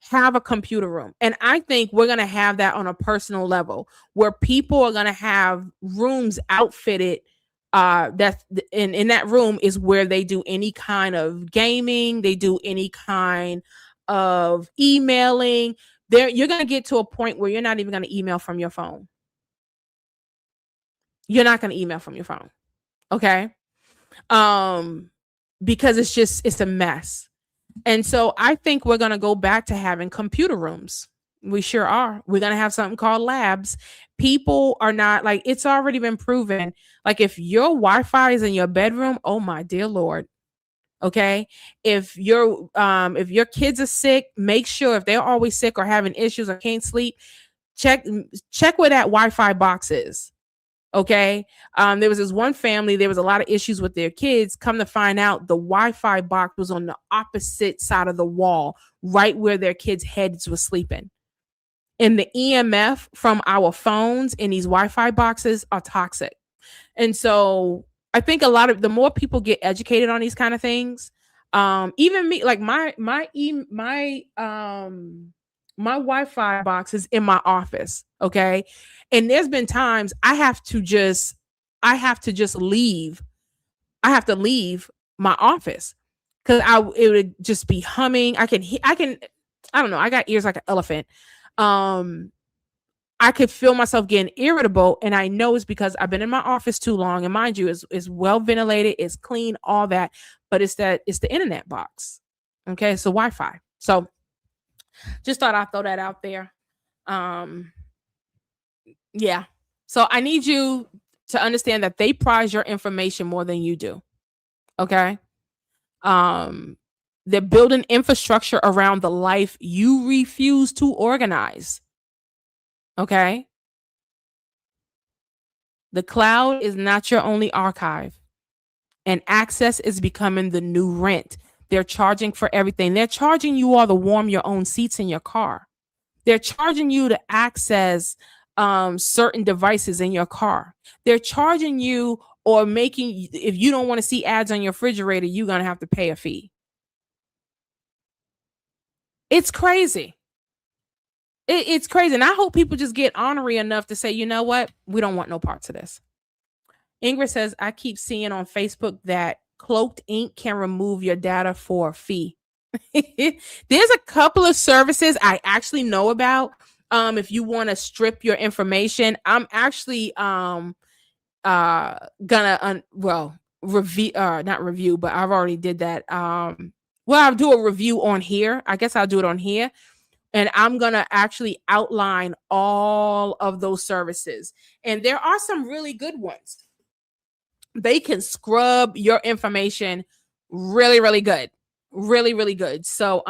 Speaker 1: have a computer room. And I think we're going to have that on a personal level where people are going to have rooms outfitted. That's in that room is where they do any kind of gaming, they do any kind of emailing. There, you're going to get to a point where you're not even going to email from your phone. You're not going to email from your phone. Okay. Because it's a mess. And so I think we're going to go back to having computer rooms. We sure are. We're going to have something called labs. People are not, like, it's already been proven. Like, if your Wi-Fi is in your bedroom, oh my dear Lord. Okay. If your kids are sick, make sure, if they're always sick or having issues or can't sleep, check where that Wi-Fi box is. Okay. There was this one family, there was a lot of issues with their kids. Come to find out, the Wi-Fi box was on the opposite side of the wall, right where their kids' heads were sleeping. And the EMF from our phones in these Wi-Fi boxes are toxic. And so I think the more people get educated on these kind of things, even me, like my Wi-Fi box is in my office. Okay. And there's been times I have to just leave. I have to leave my office because it would just be humming. I don't know. I got ears like an elephant. I could feel myself getting irritable, and I know it's because I've been in my office too long. And mind you, it's well ventilated, it's clean, all that, but it's the internet box. Okay, it's the Wi-Fi. So just thought I'd throw that out there. Yeah. So I need you to understand that they prize your information more than you do. Okay. They're building infrastructure around the life you refuse to organize. Okay. The cloud is not your only archive, and access is becoming the new rent. They're charging for everything. They're charging you all to warm your own seats in your car. They're charging you to access certain devices in your car. They're charging you, or making, if you don't want to see ads on your refrigerator, you're going to have to pay a fee. It's crazy. It's crazy. And I hope people just get ornery enough to say, you know what? We don't want no parts of this. Ingrid says, I keep seeing on Facebook that Cloaked Ink can remove your data for a fee. There's a couple of services I actually know about. If you want to strip your information, I'm actually gonna review, not review, but I've already did that. I'll do a review on here. I guess I'll do it on here. And I'm going to actually outline all of those services. And there are some really good ones. They can scrub your information really, really good. Really, really good. So,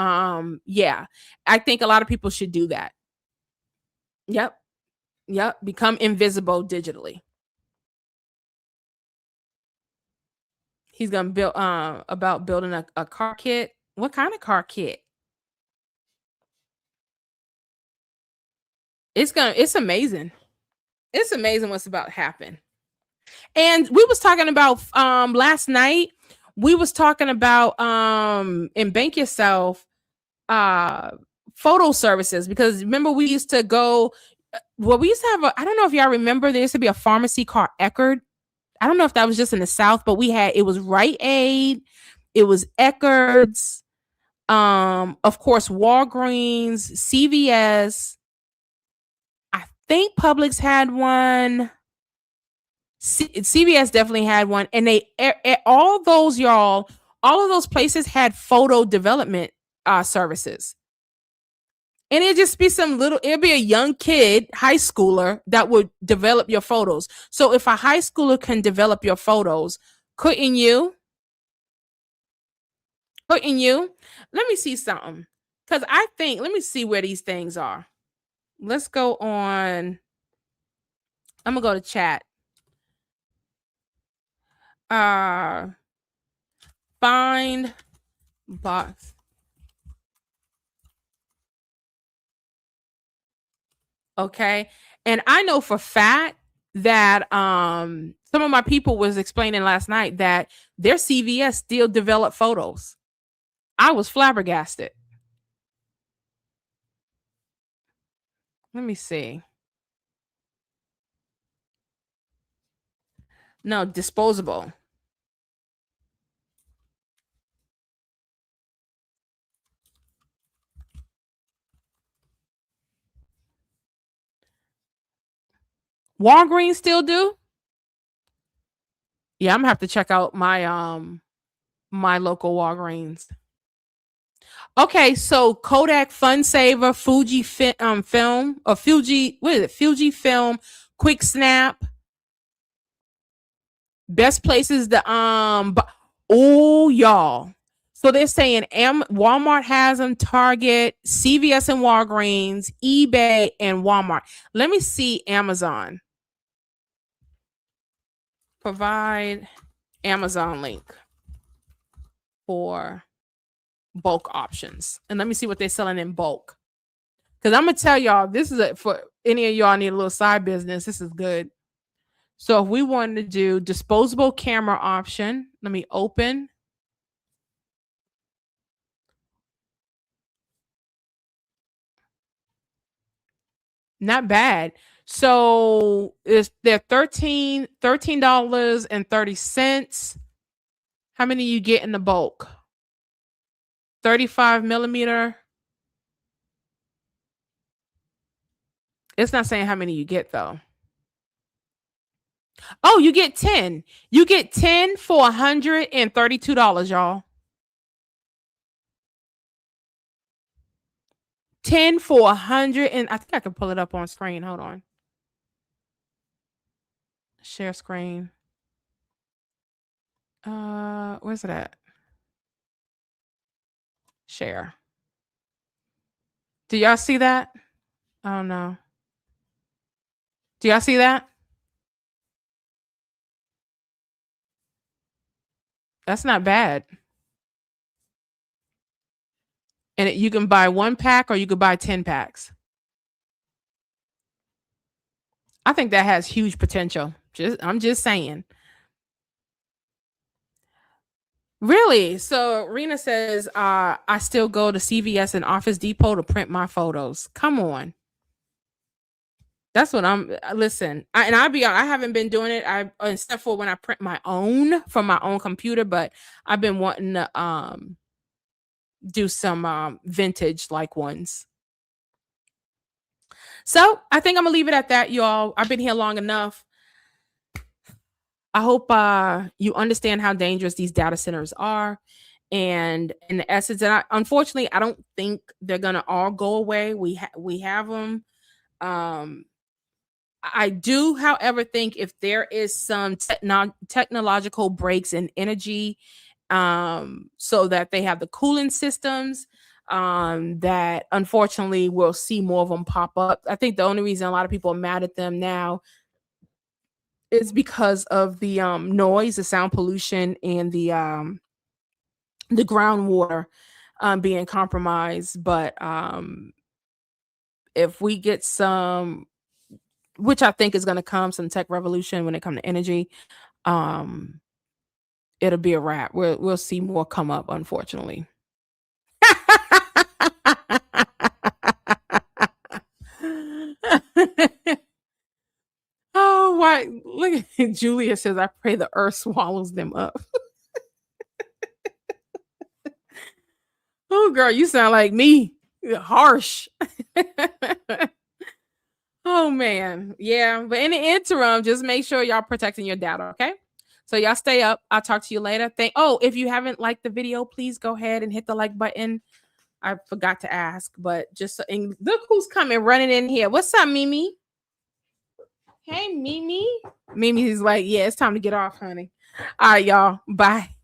Speaker 1: yeah, I think a lot of people should do that. Yep. Become invisible digitally. He's going to build, about building a car kit. What kind of car kit? It's amazing. It's amazing what's about to happen. And we was talking about last night, we was talking about in Bank Yourself photo services, because remember we used to go, we used to have I don't know if y'all remember, there used to be a pharmacy called Eckerd. I don't know if that was just in the South, but it was Rite Aid, it was Eckerd's, of course Walgreens, CVS. I think Publix had one. CVS definitely had one, and all of those places had photo development services. And it'd just be it'll be a young kid, high schooler, that would develop your photos. So if a high schooler can develop your photos, couldn't you? Couldn't you? Let me see something. Because let me see where these things are. Let's go on. I'm going to go to chat. Find box. Okay. And I know for fact that some of my people was explaining last night that their CVS still develop photos. I was flabbergasted. Let me see. No, disposable. Walgreens still do? Yeah, I'm gonna have to check out my local Walgreens. Okay, so Kodak Fun Saver, Fuji film, or Fuji, what is it? Fuji Film, Quick Snap, best places to oh y'all. So they're saying Walmart has them, Target, CVS and Walgreens, eBay and Walmart. Let me see Amazon. Provide Amazon link for bulk options. And let me see what they're selling in bulk. Because I'm going to tell y'all, this is for any of y'all need a little side business. This is good. So if we wanted to do disposable camera option, let me open. Not bad. So they're $13.30. How many you get in the bulk? 35 millimeter. It's not saying how many you get though. Oh, you get 10. You get 10 for $132, y'all. 10 for 100, and I think I can pull it up on screen. Hold on. Share screen. Where's it at? Share. Do y'all see that? Oh no. Do y'all see that? That's not bad. And you can buy 1 pack or you could buy 10 packs. I think that has huge potential. I'm just saying. Really? So Rena says, I still go to CVS and Office Depot to print my photos. Come on. That's what listen, I'll be honest, I haven't been doing it. Except for when I print my own from my own computer, but I've been wanting to do some vintage like ones. So I think I'm gonna leave it at that, y'all. I've been here long enough. I hope you understand how dangerous these data centers are, and in the essence, and unfortunately, I don't think they're gonna all go away. We have them. I do, however, think if there is some technological breaks in energy, so that they have the cooling systems, that unfortunately we'll see more of them pop up. I think the only reason a lot of people are mad at them now is because of the noise, the sound pollution, and the groundwater being compromised. But if we get some, which I think is going to come, some tech revolution when it comes to energy, it'll be a wrap. We'll see more come up, unfortunately. Oh, why? Look at Julia says, I pray the earth swallows them up. Oh, girl, you sound like me. You're harsh. Oh, man. Yeah. But in the interim, just make sure y'all protecting your data. Okay. So y'all stay up. I'll talk to you later. If you haven't liked the video, please go ahead and hit the like button. I forgot to ask, but just and look who's coming running in here. What's up, Mimi? Hey, Mimi. Mimi's like, yeah, it's time to get off, honey. All right, y'all. Bye.